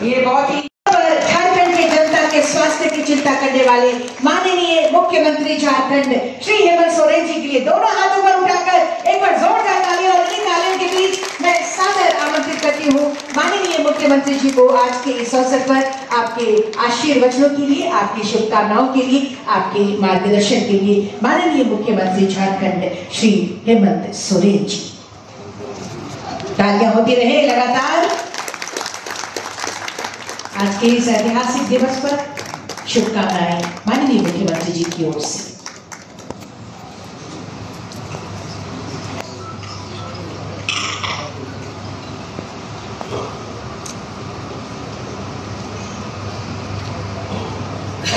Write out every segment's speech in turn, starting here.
ये बहुत ही झारखंड की जनता के स्वास्थ्य की चिंता करने वाले माननीय मुख्यमंत्री झारखंड श्री हेमंत सोरेन जी के लिए दोनों हाथों पर उठाकर एक बार जोरदार तालियां, और इन तालियों के बीच मैं सादर आमंत्रित करती हूँ माननीय मुख्यमंत्री जी को आज के इस अवसर पर आपके आशीर्वचनों के लिए, आपकी शुभकामनाओं के लिए, आपके मार्गदर्शन के लिए माननीय मुख्यमंत्री झारखंड श्री हेमंत सोरेन जी। तालियां होती रहे लगातार। आज के इस ऐतिहासिक दिवस पर शुभकामनाएं माननीय मुख्यमंत्री जी की ओर से।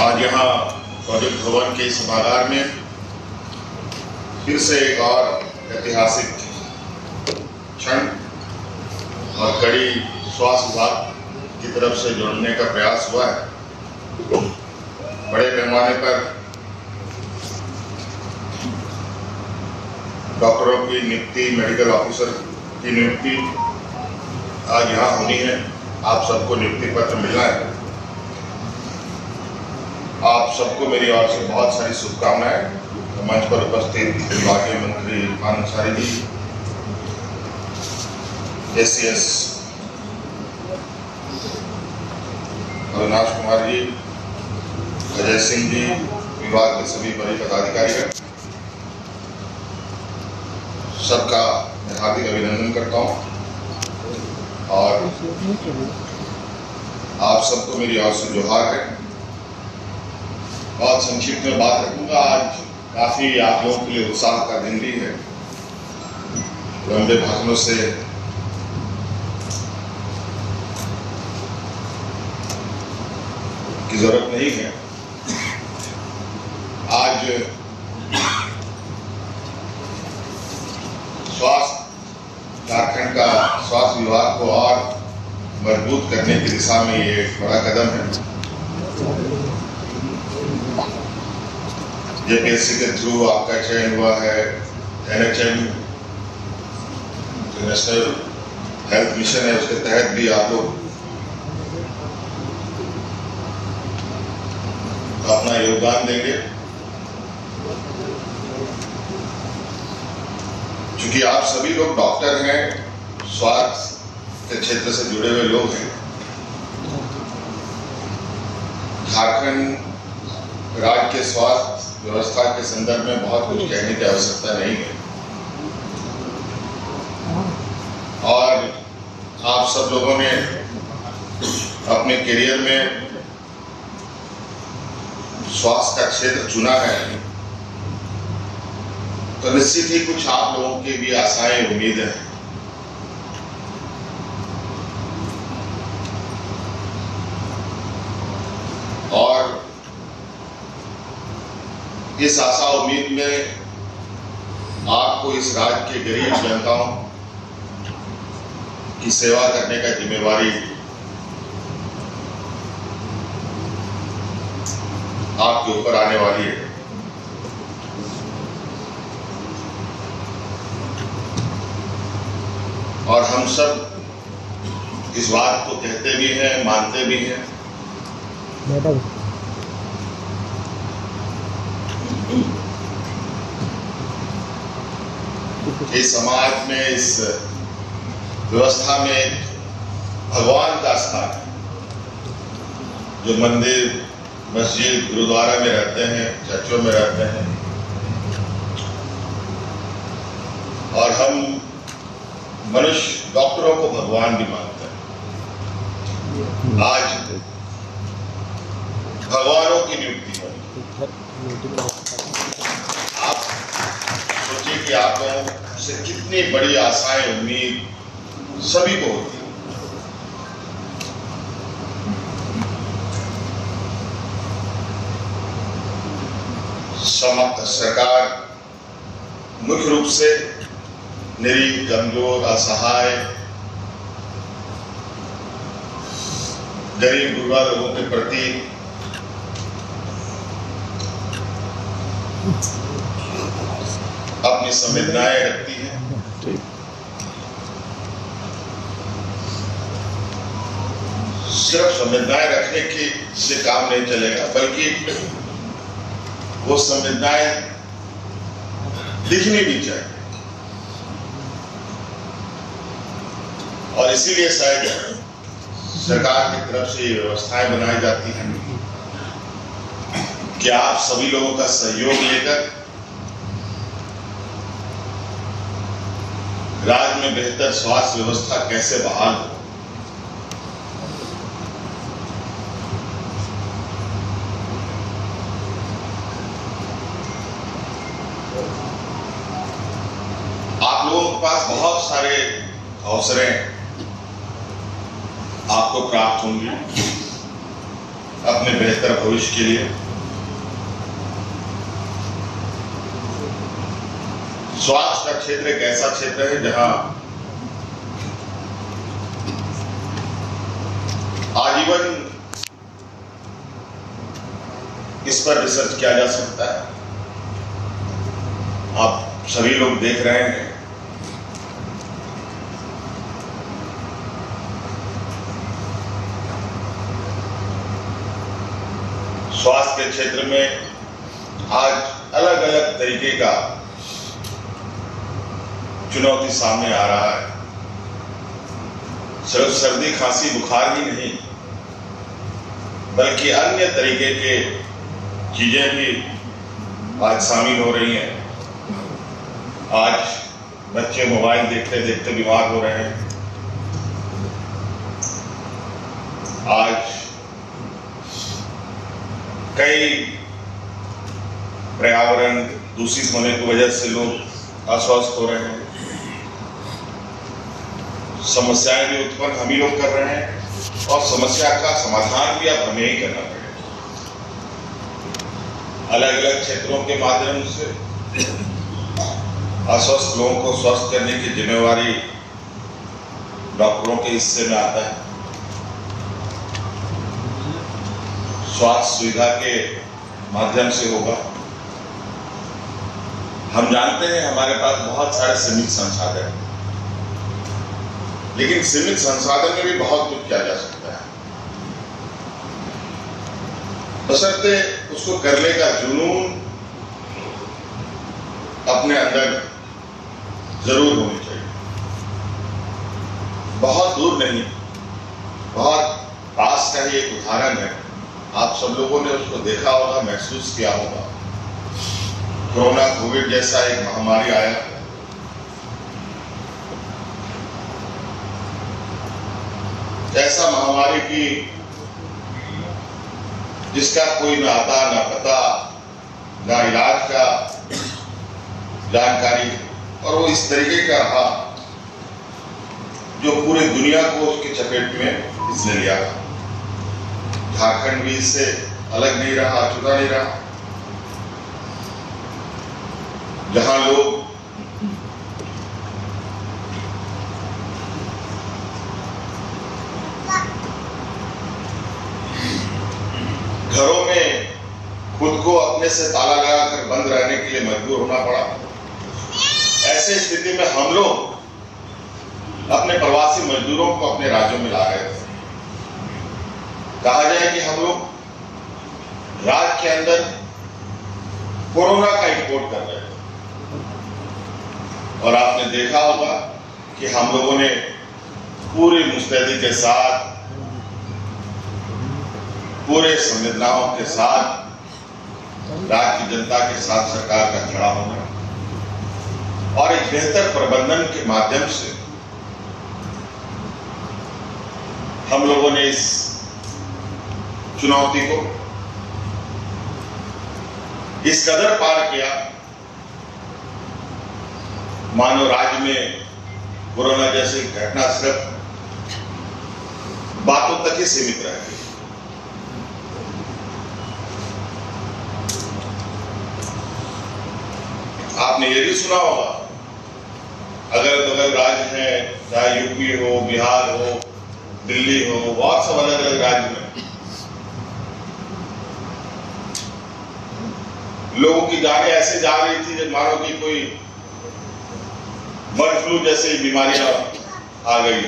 आज यहाँ प्रोजेक्ट भवन के सभागार में फिर से एक और ऐतिहासिक क्षण और कड़ी स्वास्थ्य विभाग की तरफ से जोड़ने का प्रयास हुआ है। बड़े पैमाने पर डॉक्टरों की नियुक्ति, मेडिकल ऑफिसर की नियुक्ति आज यहाँ होनी है। आप सबको नियुक्ति पत्र मिलना है। आप सबको मेरी ओर से बहुत सारी शुभकामनाएं। मंच पर उपस्थित विभागीय मंत्री इरफान अंसारी जी, एसीएस अविनाश कुमार जी, अजय सिंह जी, विभाग के सभी बड़े पदाधिकारी, सबका मैं हार्दिक अभिनंदन करता हूं और आप सबको मेरी ओर से जोहार है। बहुत संक्षिप्त में बात रखूंगा। आज काफी आप लोगों के लिए उत्साह का दिन भी है। लंबे भाषणों से की जरूरत नहीं है। आज झारखंड का स्वास्थ्य विभाग को और मजबूत करने की दिशा में ये एक बड़ा कदम है। जेपीएससी के थ्रू आपका चयन हुआ है। NHM नेशनल हेल्थ मिशन है, उसके तहत भी आप लोग अपना योगदान देंगे। क्योंकि आप सभी लोग डॉक्टर हैं, स्वास्थ्य के क्षेत्र से जुड़े हुए लोग हैं। झारखंड राज्य के स्वास्थ्य व्यवस्था के संदर्भ में बहुत कुछ कहने की आवश्यकता नहीं है। और आप सब लोगों ने अपने करियर में स्वास्थ्य का क्षेत्र चुना है, तो निश्चित ही कुछ आप लोगों की भी आशाएं, उम्मीदें हैं। और इस आशा उम्मीद में आपको इस राज्य के गरीब जनताओं की सेवा करने का जिम्मेवारी आपके ऊपर आने वाली है। और हम सब इस बात को कहते भी हैं, मानते भी हैं। इस समाज में, इस व्यवस्था में भगवान का स्थान है। जो मंदिर, मस्जिद, गुरुद्वारा में रहते हैं, चर्चों में रहते हैं, और हम मनुष्य डॉक्टरों को भगवान भी मानते हैं। आज भगवानों की नियुक्ति है। आप सोचिए कि आप लोगों से कितनी बड़ी आशाएं, उम्मीद सभी को होती है। सरकार मुख्य रूप से निरीह, कमजोर, असहाय, गरीब गुरबा लोगों के प्रति अपना अपनी संवेदनाएं रखती है। सिर्फ संवेदनाएं रखने की से काम नहीं चलेगा, बल्कि वो संवेदनाएं दिखनी भी चाहिए। और इसीलिए शायद सरकार की तरफ से ये व्यवस्थाएं बनाई जाती हैं कि आप सभी लोगों का सहयोग लेकर राज्य में बेहतर स्वास्थ्य व्यवस्था कैसे बहाल हो। आप लोगों के पास बहुत सारे अवसरें आपको प्राप्त होंगी अपने बेहतर भविष्य के लिए। स्वास्थ्य का क्षेत्र एक ऐसा क्षेत्र है जहां आजीवन इस पर रिसर्च किया जा सकता है। आप सभी लोग देख रहे हैं स्वास्थ्य के क्षेत्र में आज अलग अलग तरीके का चुनौती सामने आ रहा है। सिर्फ सर्दी खांसी बुखार ही नहीं, बल्कि अन्य तरीके के चीजें भी आज शामिल हो रही हैं। आज बच्चे मोबाइल देखते देखते बीमार हो रहे हैं। आज कई पर्यावरण दूषित होने की वजह से लोग अस्वस्थ हो रहे हैं। समस्याएं भी उत्पन्न हम ही लोग कर रहे हैं और समस्या का समाधान भी अब हमें ही करना पड़ेगा। अलग अलग क्षेत्रों के माध्यम से अस्वस्थ लोगों को स्वस्थ करने की जिम्मेवारी डॉक्टरों के हिस्से में आता है। स्वास्थ्य सुविधा के माध्यम से होगा। हम जानते हैं हमारे पास बहुत सारे सीमित संसाधन हैं, लेकिन सीमित संसाधन में भी बहुत कुछ किया जा सकता है, बशर्ते उसको करने का जुनून अपने अंदर जरूर होनी चाहिए। बहुत दूर नहीं, बहुत पास का ही एक उदाहरण है। आप सब लोगों ने उसको देखा होगा, महसूस किया होगा। कोरोना कोविड जैसा एक महामारी आया। ऐसा महामारी की जिसका कोई ना आता ना पता ना इलाज का जानकारी, और वो इस तरीके का रहा जो पूरी दुनिया को उसकी चपेट में इसने लिया। झारखंड भी इससे अलग नहीं रहा, अछूता नहीं रहा। जहां लोग घरों में खुद को अपने से ताला लगाकर बंद रहने के लिए मजबूर होना पड़ा, ऐसे स्थिति में हम लोग अपने प्रवासी मजदूरों को अपने राज्यों में ला रहे थे। कहा जाए कि हम लोग राज्य के अंदर कोरोना का इंपोर्ट कर रहे थे। और आपने देखा होगा कि हम लोगों ने पूरी मुस्तैदी के साथ, पूरे संवेदनाओं के साथ, राज्य की जनता के साथ सरकार का खड़ा होना और एक बेहतर प्रबंधन के माध्यम से हम लोगों ने इस चुनौती को इस कदर पार किया, मानो राज्य में कोरोना जैसी घटना सिर्फ बातों तक ही सीमित रह गई। आपने ये भी सुना होगा, अगल बगल राज्य हैं, चाहे यूपी हो, बिहार हो, दिल्ली हो, बहुत सब अलग अलग राज्य में लोगों की जानें ऐसे जा रही थी जब मानो कि कोई फ्लू जैसी बीमारियां आ गई,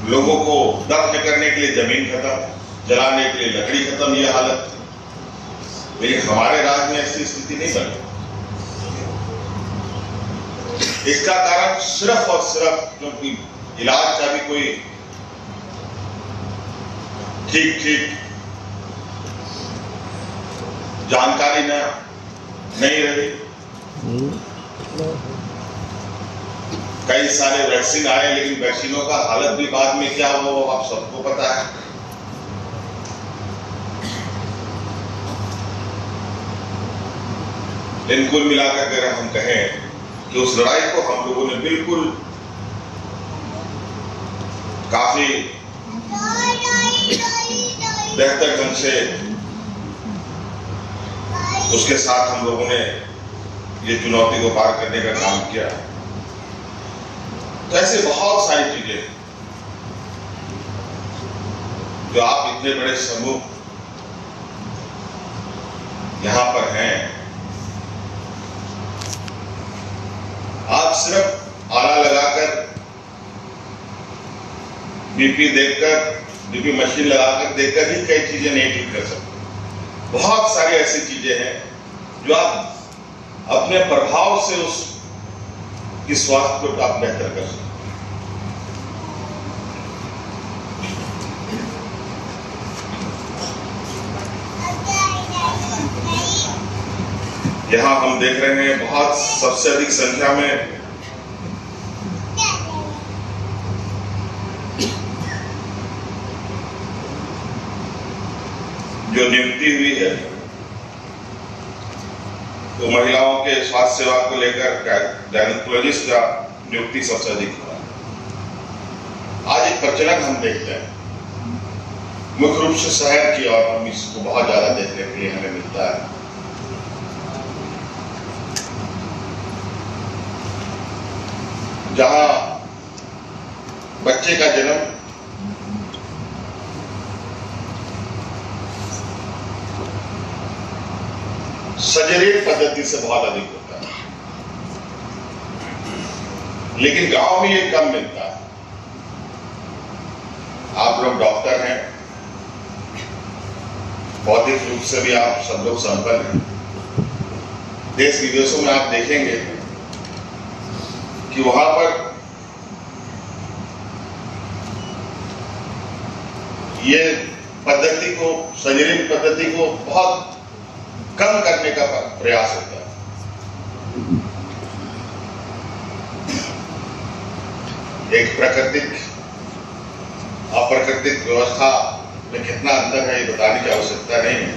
लोगों को दफन करने के लिए जमीन खत्म, जलाने के लिए लकड़ी खत्म, ये हालत थी। लेकिन हमारे राज्य में ऐसी स्थिति नहीं बनी। इसका कारण सिर्फ और सिर्फ क्योंकि इलाज का भी कोई ठीक जानकारी नहीं रही। कई सारे वैक्सीन आए, लेकिन वैक्सीनों का हालत भी बाद में क्या हुआ वो आप सबको पता है। लेकिन कुल मिलाकर अगर हम कहें कि उस लड़ाई को हम लोगों ने बिल्कुल काफी बेहतर ढंग से उसके साथ हम लोगों ने ये चुनौती को पार करने का काम किया। तो ऐसे बहुत सारी चीजें जो आप इतने बड़े समूह यहां पर हैं, आप सिर्फ आला लगाकर बीपी देखकर, बीपी मशीन लगाकर देखकर ही कई चीजें नहीं ठीक कर सकते। बहुत सारी ऐसी चीजें हैं जो आप अपने प्रभाव से उस की स्वास्थ्य को आप बेहतर कर सकते। यहां हम देख रहे हैं बहुत सबसे अधिक संख्या में जो नियुक्ति हुई है, तो महिलाओं के स्वास्थ्य सेवा को लेकर गायनेकोलॉजिस्ट का नियुक्ति सबसे अधिक हुआ। आज एक प्रचलन हम देखते हैं मुख्य रूप से शहर की, और हम इसको बहुत ज्यादा देखने के लिए हमें मिलता है। जहां बच्चे का जन्म सर्जरी पद्धति से बहुत अधिक होता है, लेकिन गांव में ये कम मिलता है। आप लोग डॉक्टर हैं, बौद्धिक रूप से भी आप सब लोग संपन्न हैं। देश विदेशों में आप देखेंगे कि वहां पर ये पद्धति को, सर्जरी पद्धति को बहुत कम करने का प्रयास होता है। एक प्राकृतिक अप्राकृतिक व्यवस्था में कितना अंतर है ये बताने की आवश्यकता नहीं है।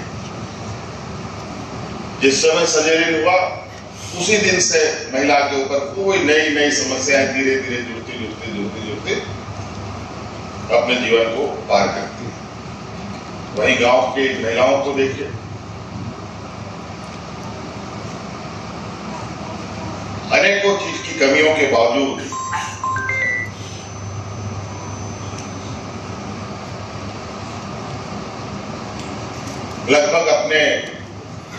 जिस समय सर्जरी हुआ उसी दिन से महिला के ऊपर कोई नई समस्याएं धीरे धीरे जुड़ती अपने जीवन को पार करती है। वहीं गांव की महिलाओं को देखिए, अनेकों चीज की कमियों के बावजूद लगभग अपने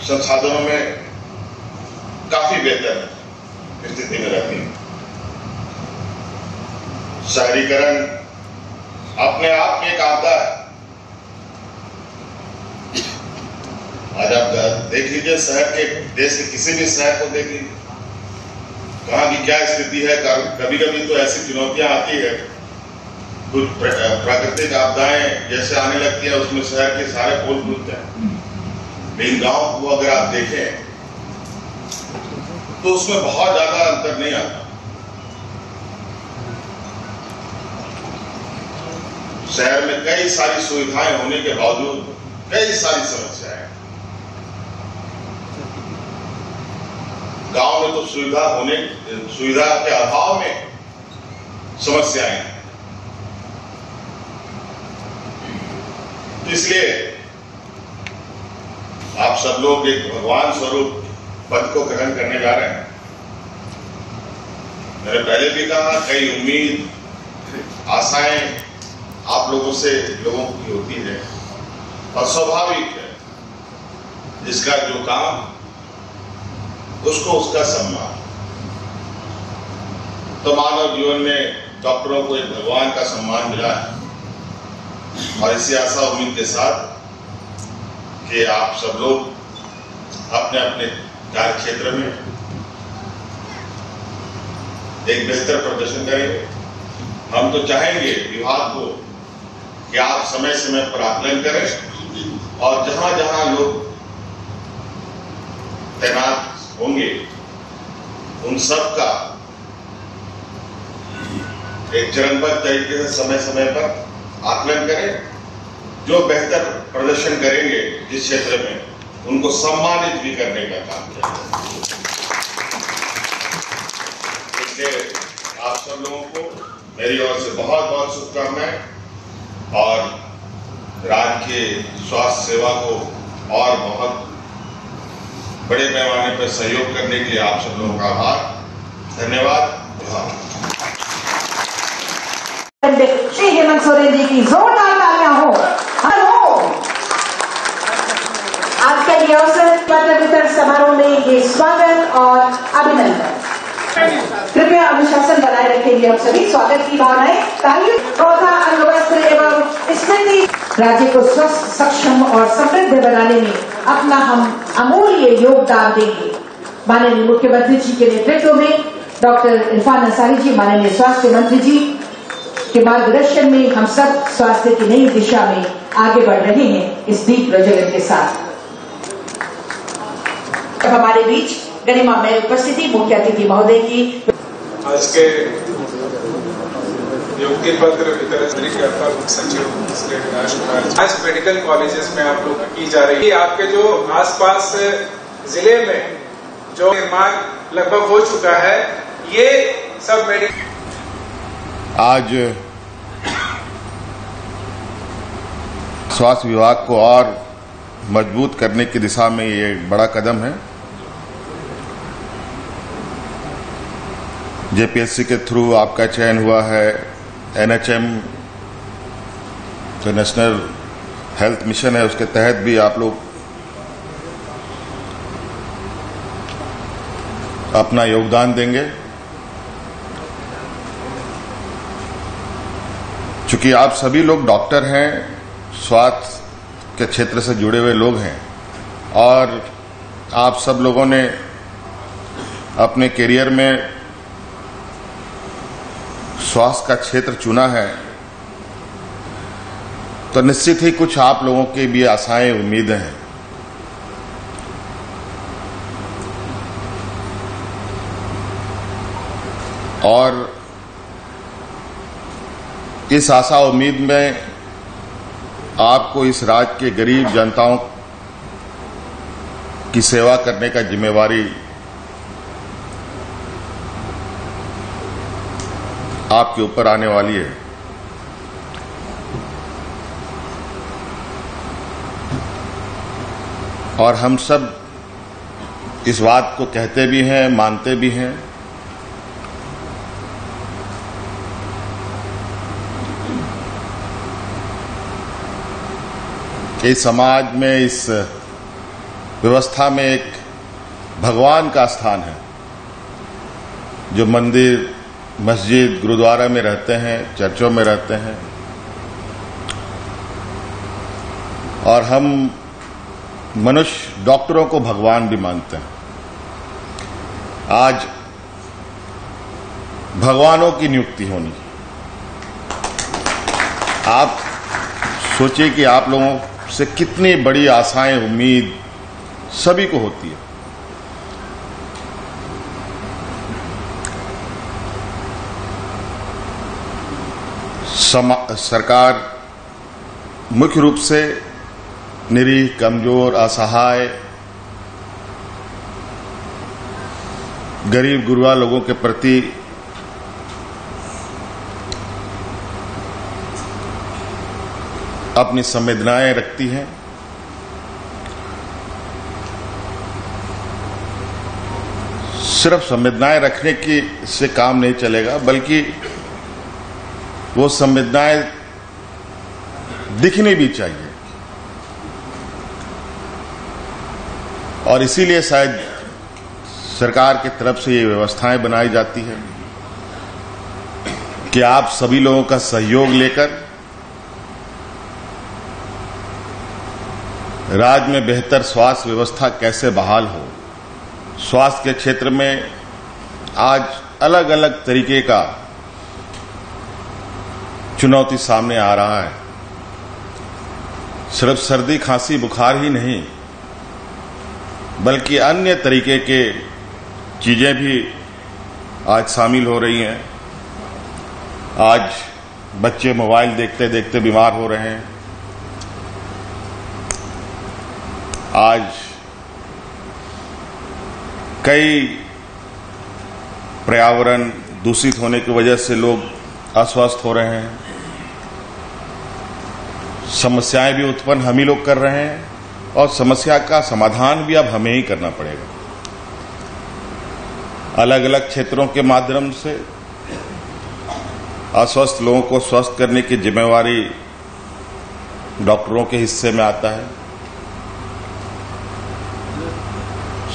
संसाधनों में काफी बेहतर स्थिति में रहती है। शहरीकरण अपने आप में एक आपदा है। आज आप देख लीजिए, शहर के, देश के किसी भी शहर को देख लीजिए, कहाँ की क्या स्थिति है। कभी कभी तो ऐसी चुनौतियां आती है, कुछ प्राकृतिक आपदाएं जैसे आने लगती है, उसमें शहर के सारे पुल टूटते हैं। लेकिन गांव को अगर आप देखें तो उसमें बहुत ज्यादा अंतर नहीं आता। शहर में कई सारी सुविधाएं होने के बावजूद कई सारी समस्याएं। गांव में तो सुविधा के अभाव में समस्याएं हैं। इसलिए आप सब लोग एक भगवान स्वरूप पद को ग्रहण करने जा रहे हैं। मैंने पहले भी कहा, कई उम्मीद, आशाएं आप लोगों की होती है, और स्वाभाविक है, जिसका जो काम उसको उसका सम्मान। तो मानव जीवन में डॉक्टरों को एक भगवान का सम्मान मिला है। और इसी आशा उम्मीद के साथ कि आप सब लोग अपने अपने कार्य क्षेत्र में एक बेहतर प्रदर्शन करेंगे। हम तो चाहेंगे विभाग को कि आप समय समय पर आकलन करें और जहां जहां लोग तैनात होंगे उन सब का एक चरणबद्ध तरीके से समय समय पर आकलन करें। जो बेहतर प्रदर्शन करेंगे जिस क्षेत्र में उनको सम्मानित भी करने का काम करें। इसलिए आप सब लोगों को मेरी ओर से बहुत बहुत शुभकामनाएं और राज्य के स्वास्थ्य सेवा को और बहुत बड़े पैमाने पर सहयोग करने के लिए आप सब लोगों का आभार। धन्यवाद। श्री हेमंत सोरेन जी की जोरदार तालियां हो। हेलो, आज का ये अवसर पत्र वितरण समारोह में ये स्वागत और अभिनंदन। कृपया अनुशासन बनाए रखेंगे आप सभी। स्वागत की भावनाएं, तालियों, पौधा, अंगवस्त्र एवं स्मृति राज्य को स्वस्थ, सक्षम और समृद्ध बनाने में अपना हम अमूल्य योगदान देंगे। माननीय मुख्यमंत्री जी के नेतृत्व में डॉक्टर इरफान अंसारी जी, माननीय स्वास्थ्य मंत्री जी के मार्गदर्शन में हम सब स्वास्थ्य की नई दिशा में आगे बढ़ रहे हैं इस दीप प्रज्वलन के साथ। हमारे बीच गरिमामय उपस्थिति मुख्य अतिथि महोदय की। आज के नियुक्ति पत्र वितरण के अपर मुख्य सचिव श्री अविनाश कुमार आज मेडिकल कॉलेजेस में आप लोग की जा रही है। आपके जो आसपास जिले में जो निर्माण लगभग हो चुका है, ये सब मेडिकल आज स्वास्थ्य विभाग को और मजबूत करने की दिशा में ये एक बड़ा कदम है। जेपीएससी के थ्रू आपका चयन हुआ है। एनएचएम जो नेशनल हेल्थ मिशन है उसके तहत भी आप लोग अपना योगदान देंगे। चूंकि आप सभी लोग डॉक्टर हैं, स्वास्थ्य के क्षेत्र से जुड़े हुए लोग हैं और आप सब लोगों ने अपने करियर में स्वास्थ्य का क्षेत्र चुना है, तो निश्चित ही कुछ आप लोगों की भी आशाएं, उम्मीदें हैं। और इस आशा उम्मीद में आपको इस राज्य के गरीब जनताओं की सेवा करने का जिम्मेवारी आपके ऊपर आने वाली है। और हम सब इस बात को कहते भी हैं, मानते भी हैं कि समाज में, इस व्यवस्था में एक भगवान का स्थान है जो मंदिर, मस्जिद, गुरुद्वारा में रहते हैं, चर्चों में रहते हैं। और हम मनुष्य डॉक्टरों को भगवान भी मानते हैं। आज भगवानों की नियुक्ति होनी। आप सोचिए कि आप लोगों से कितनी बड़ी आशाएं, उम्मीद सभी को होती है। सरकार मुख्य रूप से निरीह, कमजोर, असहाय, गरीब गुरबा लोगों के प्रति अपनी संवेदनाएं रखती है। सिर्फ संवेदनाएं रखने की से काम नहीं चलेगा, बल्कि वो संवेदनाएं दिखनी भी चाहिए। और इसीलिए शायद सरकार की तरफ से ये व्यवस्थाएं बनाई जाती है। कि आप सभी लोगों का सहयोग लेकर राज्य में बेहतर स्वास्थ्य व्यवस्था कैसे बहाल हो। स्वास्थ्य के क्षेत्र में आज अलग अलग तरीके का चुनौती सामने आ रहा है। सिर्फ सर्दी खांसी बुखार ही नहीं, बल्कि अन्य तरीके के चीजें भी आज शामिल हो रही हैं। आज बच्चे मोबाइल देखते देखते बीमार हो रहे हैं। आज कई पर्यावरण दूषित होने की वजह से लोग अस्वस्थ हो रहे हैं। समस्याएं भी उत्पन्न हम ही लोग कर रहे हैं और समस्या का समाधान भी अब हमें ही करना पड़ेगा। अलग अलग क्षेत्रों के माध्यम से अस्वस्थ लोगों को स्वस्थ करने की जिम्मेवारी डॉक्टरों के हिस्से में आता है।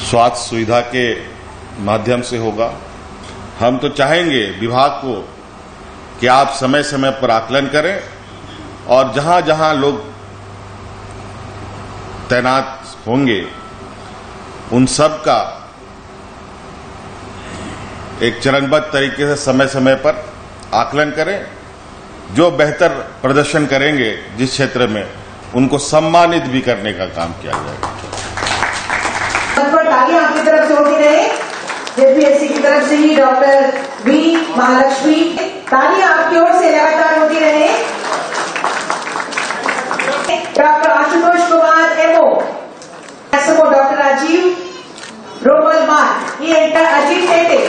स्वास्थ्य सुविधा के माध्यम से होगा। हम तो चाहेंगे विभाग को कि आप समय समय पर आकलन करें और जहां जहां लोग तैनात होंगे उन सब का एक चरणबद्ध तरीके से समय समय पर आकलन करें। जो बेहतर प्रदर्शन करेंगे जिस क्षेत्र में, उनको सम्मानित भी करने का काम किया जाएगा। तालियां आपकी तरफ से होती रहे। जेपीएससी की तरफ से ही डॉक्टर बी महालक्ष्मी, तालियां आपकी ओर से लगातार होती रहे। Doctor Ashutosh Kumar MO, SMO doctor Rajeev Romal Mark, ये अजीत टेटे,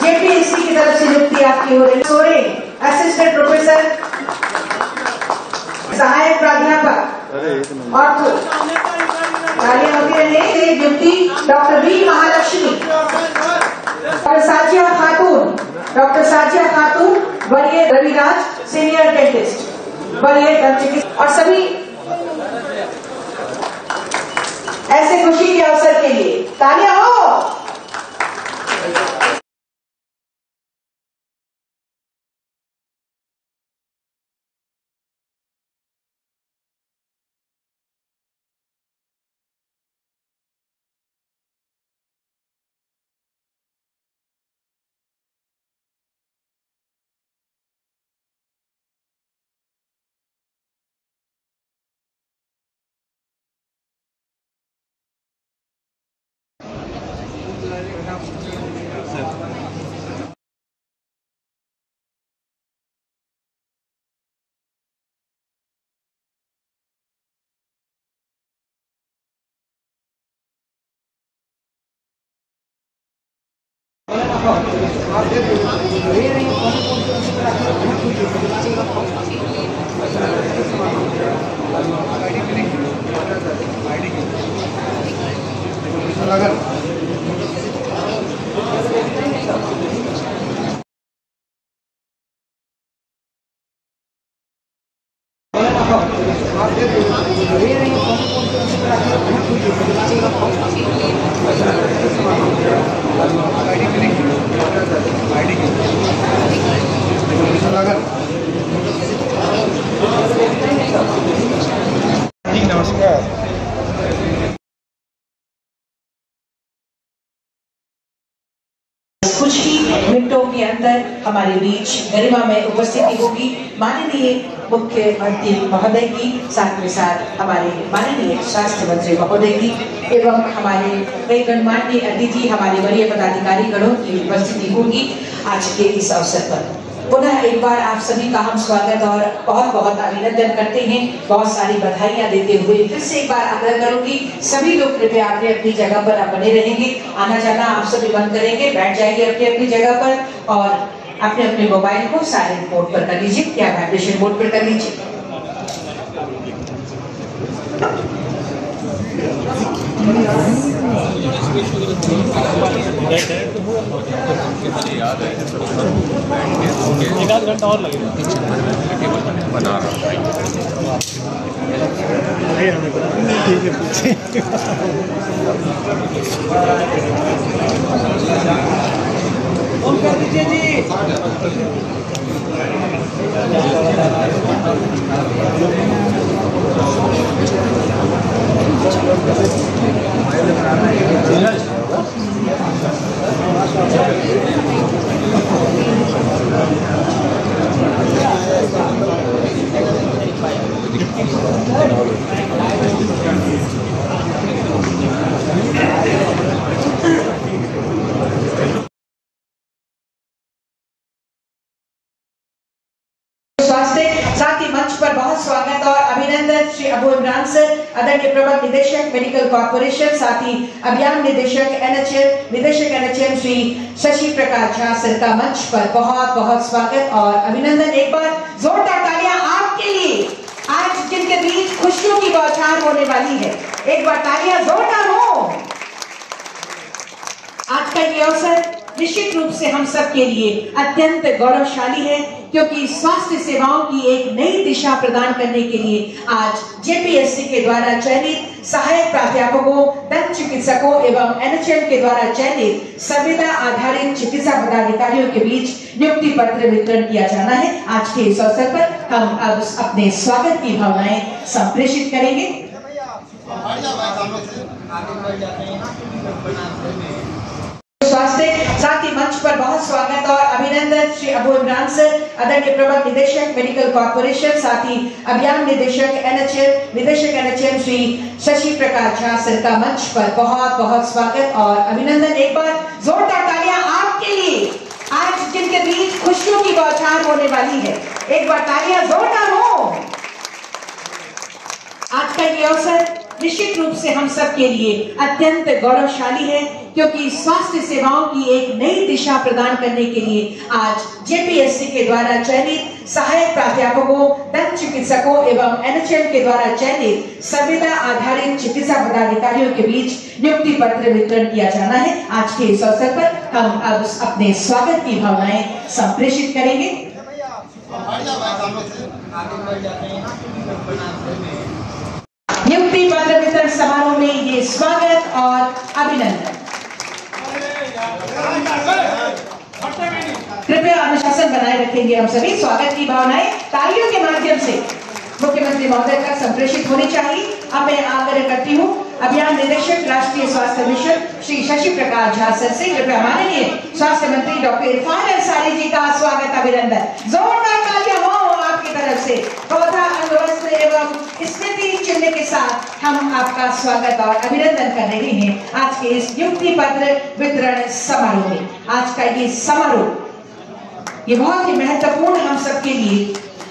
जेपीएससी की तरफ से नियुक्ति आपकी हो रही। सोरेन असिस्टेंट प्रोफेसर, सहायक प्राध्यापक और तालियां होती रहे। नियुक्ति doctor B Mahalakshmi, doctor Sajiya Khatoon वरीय रविराज, सीनियर डेंटिस्ट, वरीय दंत चिकित्सक और सभी ऐसे खुशी के अवसर के लिए तालियां हो। कुछ ही मिनटों के अंदर हमारे बीच गरिमा में उपस्थिति होगी माननीय मुख्यमंत्री महोदय की, साथ में साथ हमारे माननीय स्वास्थ्य मंत्री महोदय की एवं हमारे कई गणमान्य अतिथि, हमारे वरीय पदाधिकारी गणों की उपस्थिति होगी आज के इस अवसर पर। पुनः एक बार आप सभी का हम स्वागत और बहुत बहुत अभिनंदन करते हैं, बहुत सारी बधाइयां देते हुए फिर से एक बार आग्रह करूंगी, सभी लोग कृपया अपनी अपनी जगह पर बने रहेंगे। आना जाना आप सभी बंद करेंगे, बैठ जाइए अपनी अपनी जगह पर और अपने अपने मोबाइल को साइलेंट मोड पर कर लीजिए या वाइब्रेशन मोड पर कर लीजिए। एक आध घंटा और लगेगा बना रहा ठीक है पीछे और कर दीजिए जी। साथ ही मंच पर बहुत स्वागत और अभिनंदन श्री अबू इमरान सर, आदरणीय प्रबंध निदेशक मेडिकल कॉर्पोरेशन, साथ ही अभियान निदेशक एनएचएम श्री शशि प्रकाश झा सर का मंच पर बहुत बहुत स्वागत और अभिनंदन। एक बार जोरदार तालियां आपके लिए, आज जिनके बीच खुशियों की बौछार होने वाली है। एक बार तालियां जोरदार हो। आज का ये अवसर निश्चित रूप से हम सब के लिए अत्यंत गौरवशाली है, क्योंकि स्वास्थ्य सेवाओं की एक नई दिशा प्रदान करने के लिए आज जेपीएससी के द्वारा चयनित सहायक प्राध्यापकों, दंत चिकित्सकों एवं एनएचएम के द्वारा चयनित संविदा आधारित चिकित्सा पदाधिकारियों के बीच नियुक्ति पत्र वितरण किया जाना है। आज के इस अवसर पर हम अब अपने स्वागत की भावनाएं संप्रेषित करेंगे। स्वास्थ्य साथ ही मंच पर बहुत स्वागत और अभिनंदन श्री अबू इमरान सर, आदरणीय प्रबंध निदेशक मेडिकल कॉर्पोरेशन, साथ ही अभियान निदेशक एनएचएम श्री शशि प्रकाश झा सर का मंच पर बहुत बहुत स्वागत और अभिनंदन। एक बार जोरदार तालियां आपके लिए, आज जिनके बीच खुशियों की बौछार होने वाली है। एक बार तालियां जोरदार हो। आज का ये अवसर निश्चित रूप से हम सब के लिए अत्यंत गौरवशाली है, क्योंकि स्वास्थ्य सेवाओं की एक नई दिशा प्रदान करने के लिए आज जेपीएससी के द्वारा चयनित सहायक प्राध्यापकों, दंत चिकित्सकों एवं एनएचएम के द्वारा चयनित संविदा आधारित चिकित्सा पदाधिकारियों के बीच नियुक्ति पत्र वितरण किया जाना है। आज के इस अवसर पर हम अब अपने स्वागत की भावनाएं संप्रेषित करेंगे। नियुक्ति पत्र वितरण समारोह में ये स्वागत और अभिनंदन। कृपया अनुशासन बनाए रखेंगे हम सभी। स्वागत की भावनाएं तालियों के माध्यम से मुख्यमंत्री महोदय तक संप्रेषित होनी चाहिए। अब मैं आग्रह करती हूँ अभियान निदेशक राष्ट्रीय स्वास्थ्य मिशन श्री शशि प्रकाश झा सर से, कृपया माननीय स्वास्थ्य मंत्री डॉक्टर इरफान अंसारी जी का स्वागत अभिनंदन। जोरदार तालियां हो आपकी तरफ से। पौधा अंगवस्त्र एवं स्मृति चिन्ह के साथ हम आपका स्वागत और अभिनंदन कर रहे हैं आज के इस नियुक्ति पत्र वितरण समारोह में। आज का ये समारोह ये बहुत ही महत्वपूर्ण हम सबके लिए,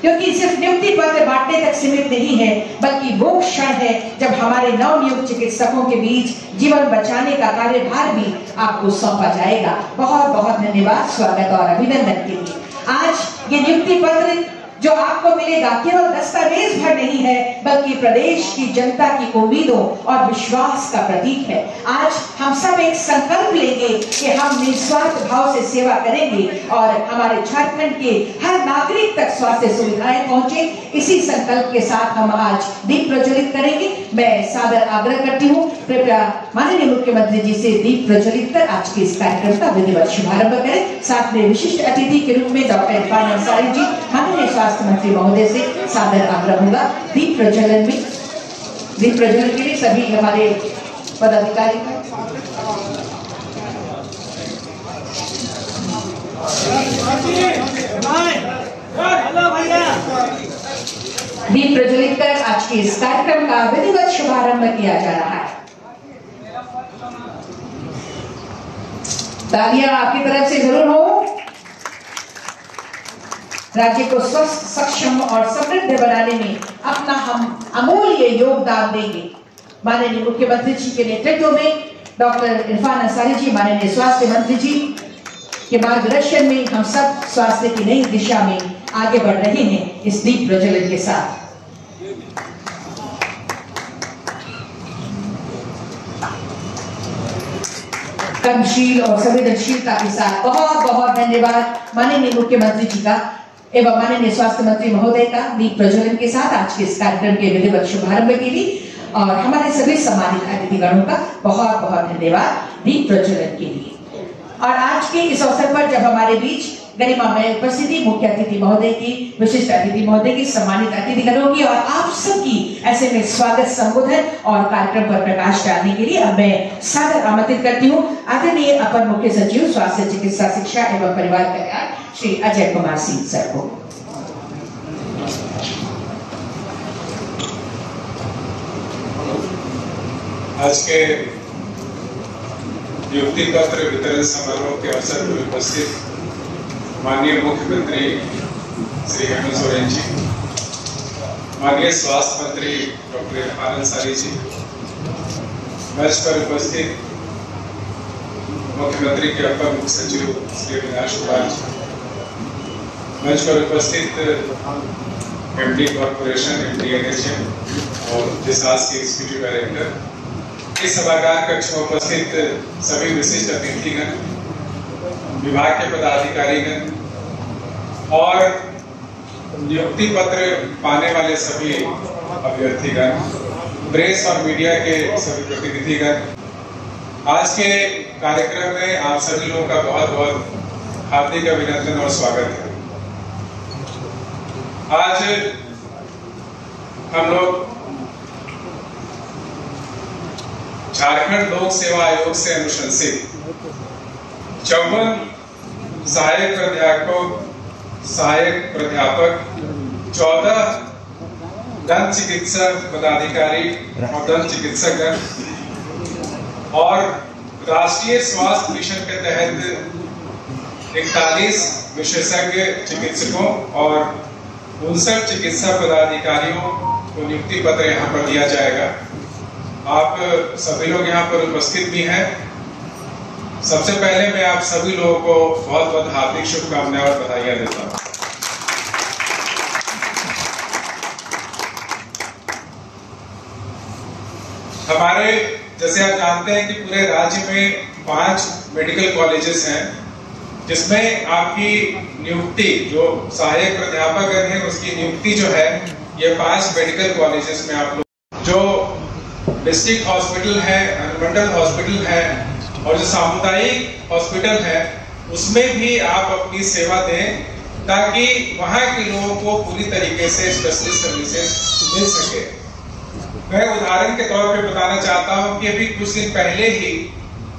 क्योंकि सिर्फ नियुक्ति पत्र बांटने तक सीमित नहीं है, बल्कि वो क्षण है जब हमारे नवनियुक्त चिकित्सकों के बीच जीवन बचाने का कार्यभार भी आपको सौंपा जाएगा। बहुत बहुत धन्यवाद स्वागत और अभिनंदन के लिए। आज ये नियुक्ति पत्र जो आपको मिलेगा केवल दस्तावेज भर नहीं है, बल्कि प्रदेश की जनता की उम्मीदों और विश्वास का प्रतीक है। आज हम सब एक संकल्प लेंगे कि हम निस्वार्थ भाव से सेवा करेंगे और हमारे झारखंड के हर नागरिक तक स्वास्थ्य सुविधाएं पहुंचे। इसी संकल्प के साथ हम आज दीप प्रज्वलित करेंगे। मैं सादर आग्रह करती हूँ, कृपया माननीय मुख्यमंत्री जी से दीप प्रज्वलित कर आज के इस कार्यक्रम का विधिवत शुभारंभ करें। साथ में विशिष्ट अतिथि के रूप में डॉक्टर इरफान अंसारी जी, माननीय स्वास्थ्य मंत्री महोदय से सादर आग्रह होगा दीप प्रज्वलन के लिए सभी हमारे पदाधिकारी दीप प्रज्वलित कर आज के इस कार्यक्रम का विधिवत शुभारंभ किया जा रहा है। तालियां आपकी तरफ से जरूर हो। राज्य को स्वस्थ, सक्षम और समृद्ध बनाने में अपना हम अमूल्य योगदान देंगे। माननीय मुख्यमंत्री जी के नेतृत्व में डॉक्टर इरफान अंसारी जी, माननीय स्वास्थ्य मंत्री जी के मार्गदर्शन में हम सब स्वास्थ्य की नई दिशा में आगे बढ़ रहे हैं इस दीप प्रज्वलन के साथ। कर्मशील और संवेदनशीलता के साथ बहुत बहुत धन्यवाद माननीय मुख्यमंत्री जी का एवं माननीय स्वास्थ्य मंत्री महोदय का दीप प्रज्वलन के साथ आज के इस कार्यक्रम के विधिवत शुभारंभ के लिए, और हमारे सभी सम्मानित अतिथिगणों का बहुत बहुत धन्यवाद दीप प्रज्वलन के लिए। और आज के इस अवसर पर जब हमारे बीच गरिमामय उपस्थिति मुख्य अतिथि महोदय की, विशिष्ट अतिथि महोदय की, सम्मानित अतिथिगणों की और आप सबकी ऐसे में स्वागत संबोधन और कार्यक्रम पर प्रकाश डालने के लिए अब मैं सादर आमंत्रित करती हूँ आदरणीय अपर मुख्य सचिव स्वास्थ्य चिकित्सा शिक्षा एवं परिवार कल्याण श्री अजय कुमार सिंह सर को। आज के नियुक्ति पत्र वितरण समारोह के अवसर पर उपस्थित माननीय मुख्यमंत्री श्री हेमंत सोरेन जी, माननीय स्वास्थ्य मंत्री डॉक्टर आनंद जी, मंच पर उपस्थित मुख्यमंत्री के अपर मुख्य सचिव श्री अविनाश कुमार जी, मंच पर उपस्थित एमडी कॉर्पोरेशन एमडी एनएचएम और जिसास के एग्जीक्यूटिव डायरेक्टर, इस सभागार कक्ष में उपस्थित सभी विशिष्ट अतिथिगण, विभाग के पदाधिकारीगण और नियुक्ति पत्र पाने वाले सभी अभ्यर्थीगण, प्रेस और मीडिया के सभी प्रतिनिधिगण, आज के कार्यक्रम में आप सभी लोगों का बहुत बहुत हार्दिक अभिनंदन और स्वागत है। आज हम लोग झारखंड लोक सेवा आयोग से अनुशंसित 54 सहायक प्राध्यापक, 14 दंत चिकित्सक पदाधिकारी और दंत चिकित्सक और राष्ट्रीय स्वास्थ्य मिशन के तहत 41 विशेषज्ञ चिकित्सकों और 59 चिकित्सा पदाधिकारियों को नियुक्ति पत्र यहाँ पर दिया जाएगा। आप सभी लोग यहाँ पर उपस्थित भी हैं। सबसे पहले मैं आप सभी लोगों को बहुत बहुत हार्दिक शुभकामनाएं और बधाइयां देता हूँ। हमारे जैसे आप जानते हैं कि पूरे राज्य में 5 मेडिकल कॉलेजेस हैं, जिसमें आपकी नियुक्ति जो सहायक प्राध्यापक हैं उसकी नियुक्ति जो है ये 5 मेडिकल कॉलेजेस में आप लोग जो डिस्ट्रिक्ट हॉस्पिटल है, अनुमंडल हॉस्पिटल है और जो सामुदायिक हॉस्पिटल है उसमें भी आप अपनी सेवा दें ताकि वहां के लोगों को पूरी तरीके से स्पेशलिस्ट सर्विसेज मिल सके। मैं उदाहरण के तौर पे बताना चाहता हूं कि अभी कुछ दिन पहले ही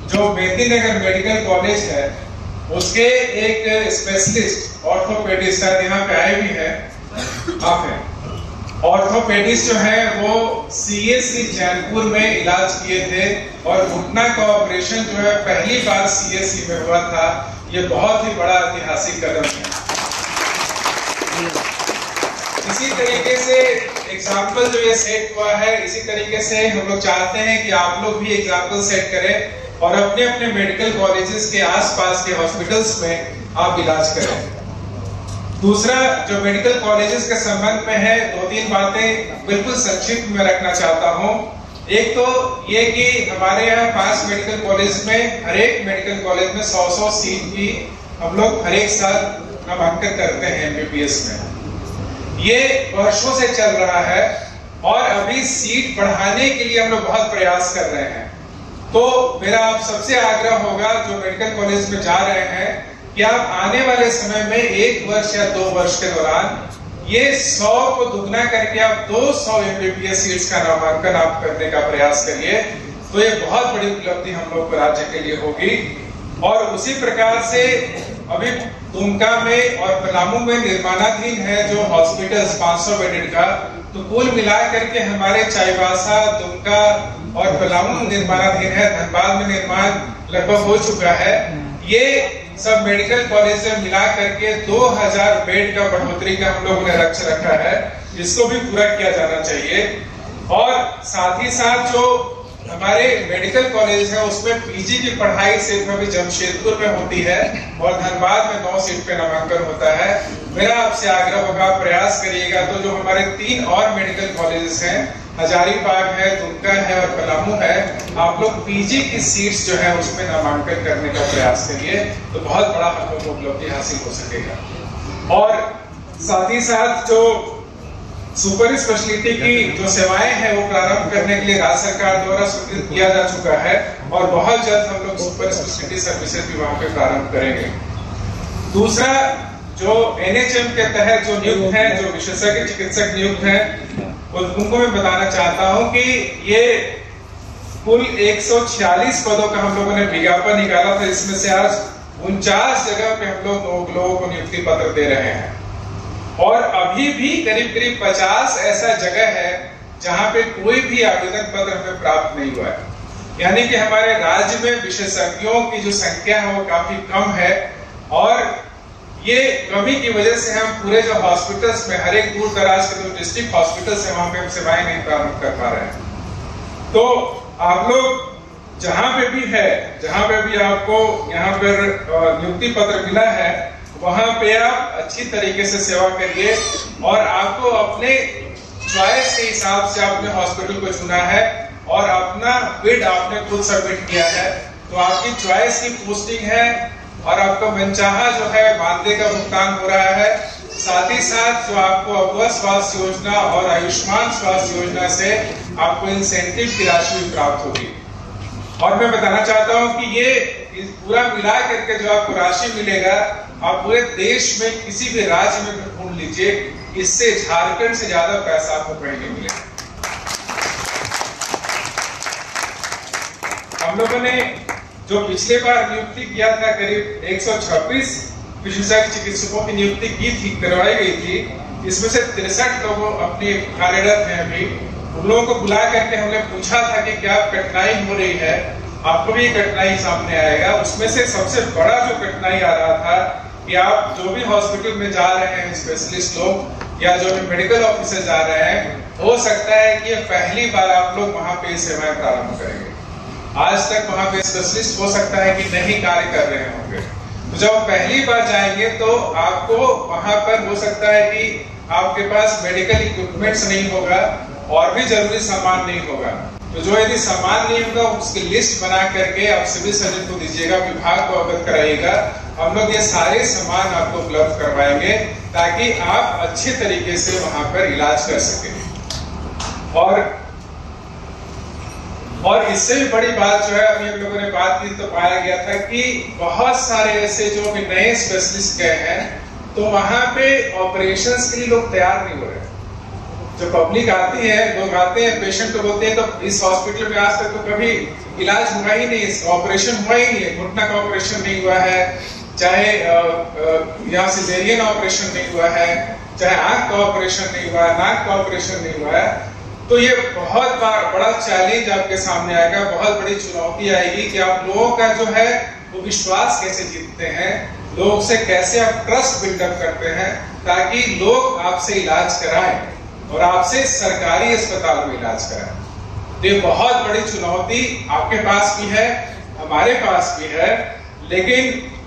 जो मेदिनीनगर मेडिकल कॉलेज है उसके एक स्पेशलिस्ट ऑर्थोपेडिस्ट यहाँ पे आए भी हैं, आप हैं। ऑर्थोपेडिस्ट जो है वो सीएससी जैनपुर में इलाज किए थे और घुटना का ऑपरेशन जो है पहली बार सीएससी में हुआ था। ये बहुत ही बड़ा ऐतिहासिक कदम है। इसी तरीके से एग्जाम्पल जो ये सेट हुआ है, इसी तरीके से हम लोग चाहते हैं कि आप लोग भी एग्जाम्पल सेट करें और अपने अपने मेडिकल कॉलेजेस के आसपास के हॉस्पिटल्स में आप इलाज करें। दूसरा जो मेडिकल कॉलेजेस के संबंध में है, 2-3 बातें बिल्कुल संक्षिप्त में रखना चाहता हूं। एक तो ये कि हमारे यहाँ 5 मेडिकल कॉलेज में हर एक मेडिकल कॉलेज में 100 सीट की हम लोग हर एक साल नामांकन करते हैं एमबीबीएस में। ये वर्षों से चल रहा है और अभी सीट बढ़ाने के लिए हम लोग बहुत प्रयास कर रहे हैं। तो मेरा आप सबसे आग्रह होगा जो मेडिकल कॉलेज में जा रहे हैं कि आप आने वाले समय में 1 वर्ष या 2 वर्ष के दौरान ये 100 को दुगना करके आप 200 एमबीबीएस सीट्स का नामांकन आप करने का प्रयास करिए। तो ये बहुत बड़ी उपलब्धि हम लोग को राज्य के लिए होगी। और उसी प्रकार से अभी दुमका में और पलामू में निर्माणाधीन है जो हॉस्पिटल 500 बेडेड का, तो कुल मिलाकर के हमारे चाईबासा, दुमका और पलामू में निर्माणाधीन है। धनबाद में निर्माण लगभग हो चुका है। ये सब मेडिकल कॉलेज में मिला करके 2000 बेड का बढ़ोतरी का हम लोगों ने लक्ष्य रखा है। इसको भी पूरा किया जाना चाहिए। और साथ ही साथ जो हमारे मेडिकल कॉलेज है उसमें पीजी की पढ़ाई सिर्फ अभी जमशेदपुर में होती है और धनबाद में 9 सीट पे नामांकन होता है। मेरा आपसे आग्रह होगा, प्रयास करिएगा। तो जो हमारे 3 और मेडिकल कॉलेजेस हैं, हजारीबाग है, दुमका है और पलामू है, आप लोग पीजी की सीट्स जो है उसमें नामांकन करने का प्रयास करिए, तो बहुत बड़ा हम लोग को उपलब्धि हासिल हो सकेगा। और साथ ही साथ जो सुपर स्पेशलिटी की जो सेवाएं हैं वो प्रारंभ करने के लिए राज्य सरकार द्वारा स्वीकृत किया जा चुका है और बहुत जल्द हम लोग सुपर स्पेशलिटी सर्विसेज भी वहां पे प्रारंभ करेंगे। दूसरा, जो NHM के तहत जो नियुक्त है, जो विशेषज्ञ चिकित्सक नियुक्त है, उनको मैं बताना चाहता हूं कि ये कुल 146 पदों का हम लोगों ने विज्ञापन निकाला था। इसमें से आज 49 जगह पे हम लोगों को नियुक्ति पत्र दे रहे हैं और अभी भी करीब 50 ऐसा जगह है जहां पे कोई भी आवेदन पत्र हमें प्राप्त नहीं हुआ है। यानी कि हमारे राज्य में विशेषज्ञों की जो संख्या है वो काफी कम है और ये कमी की वजह से हम पूरे जो हॉस्पिटल्स में हर एक दूर दराज के जो डिस्ट्रिक्ट हॉस्पिटल्स है वहां पे हम सेवाएं नहीं प्रारंभ कर पा रहे हैं। तो आप लोग जहां पे भी है, जहां पे भी आपको यहाँ पर नियुक्ति पत्र मिला है, वहां पे आप अच्छी तरीके से सेवा करिए और आपको अपने चॉइस के हिसाब से आपने हॉस्पिटल को चुना है और अपना बिड आपने खुद सबमिट किया है, तो आपकी चॉइस की पोस्टिंग है और आपका मनचाहा जो है मानदेय का भुगतान हो रहा है। साथ ही साथ जो आपको अव्वल स्वास्थ्य योजना और आयुष्मान स्वास्थ्य योजना से आपको इंसेंटिव की राशि भी प्राप्त होगी। और मैं बताना चाहता हूं कि ये पूरा मिला करके जो आपको राशि मिलेगा, आप पूरे देश में किसी भी राज्य में ढूंढ लीजिए, इससे झारखंड से ज्यादा पैसा आपको कहीं नहीं मिलेगा। हम लोगों ने जो पिछले बार नियुक्ति किया था, करीब 126 विशेषज्ञ चिकित्सकों की नियुक्ति की थी, करवाई गई थी। इसमें से 63 लोगों अपनी कार्यरत हैं अभी। उन लोगों को बुला करके हमने पूछा था कि क्या कठिनाई हो रही है, आपको भी कठिनाई सामने आएगा। उसमें से सबसे बड़ा जो कठिनाई आ रहा था कि आप जो भी हॉस्पिटल में जा रहे हैं स्पेशलिस्ट लोग या जो भी मेडिकल ऑफिसर जा रहे हैं, हो सकता है कि पहली बार आप लोग वहां पे सेवाएं प्रारंभ करेंगे। आज तक वहां पे स्पेशलिस्ट हो सकता है कि नहीं कार्य कर रहे होंगे, तो जब पहली बार जाएंगे तो आपको वहां पर हो सकता है कि आपके पास मेडिकल इक्विपमेंट्स नहीं होगा और भी जरूरी सामान नहीं होगा। तो जो यदि सामान नहीं होगा उसकी लिस्ट बना करके आप सिविल सर्जन को दीजिएगा, विभाग को अवगत कराइएगा। हम लोग ये सारे सामान आपको उपलब्ध करवाएंगे ताकि आप अच्छे तरीके से वहां पर इलाज कर सकें। और इससे भी बड़ी बात जो है, अभी हम लोगों ने बात की तो पाया गया था कि बहुत सारे ऐसे जो भी नए स्पेशलिस्ट गए हैं, तो वहां पे ऑपरेशंस के लिए लोग तैयार नहीं हो रहे। जो पब्लिक आती है, लोग आते हैं, पेशेंट को बोलते हैं तो इस हॉस्पिटल में आज तक तो कभी इलाज हुआ ही नहीं, ऑपरेशन हुआ ही नहीं है, घुटना का ऑपरेशन नहीं हुआ है, चाहे यहाँ सिजेरियन ऑपरेशन नहीं हुआ है, चाहे आंख का ऑपरेशन नहीं हुआ है, नाक का ऑपरेशन नहीं हुआ है। तो ये बहुत बड़ा चैलेंज आपके सामने आएगा, बहुत बड़ी चुनौती आएगी कि आप लोगों का जो है वो विश्वास कैसे जीतते हैं, लोग से कैसे आप ट्रस्ट बिल्डअप करते हैं ताकि लोग आपसे इलाज कराएं और आपसे सरकारी अस्पताल में इलाज कराएं। ये बहुत बड़ी चुनौती आपके पास भी है, हमारे पास भी है, लेकिन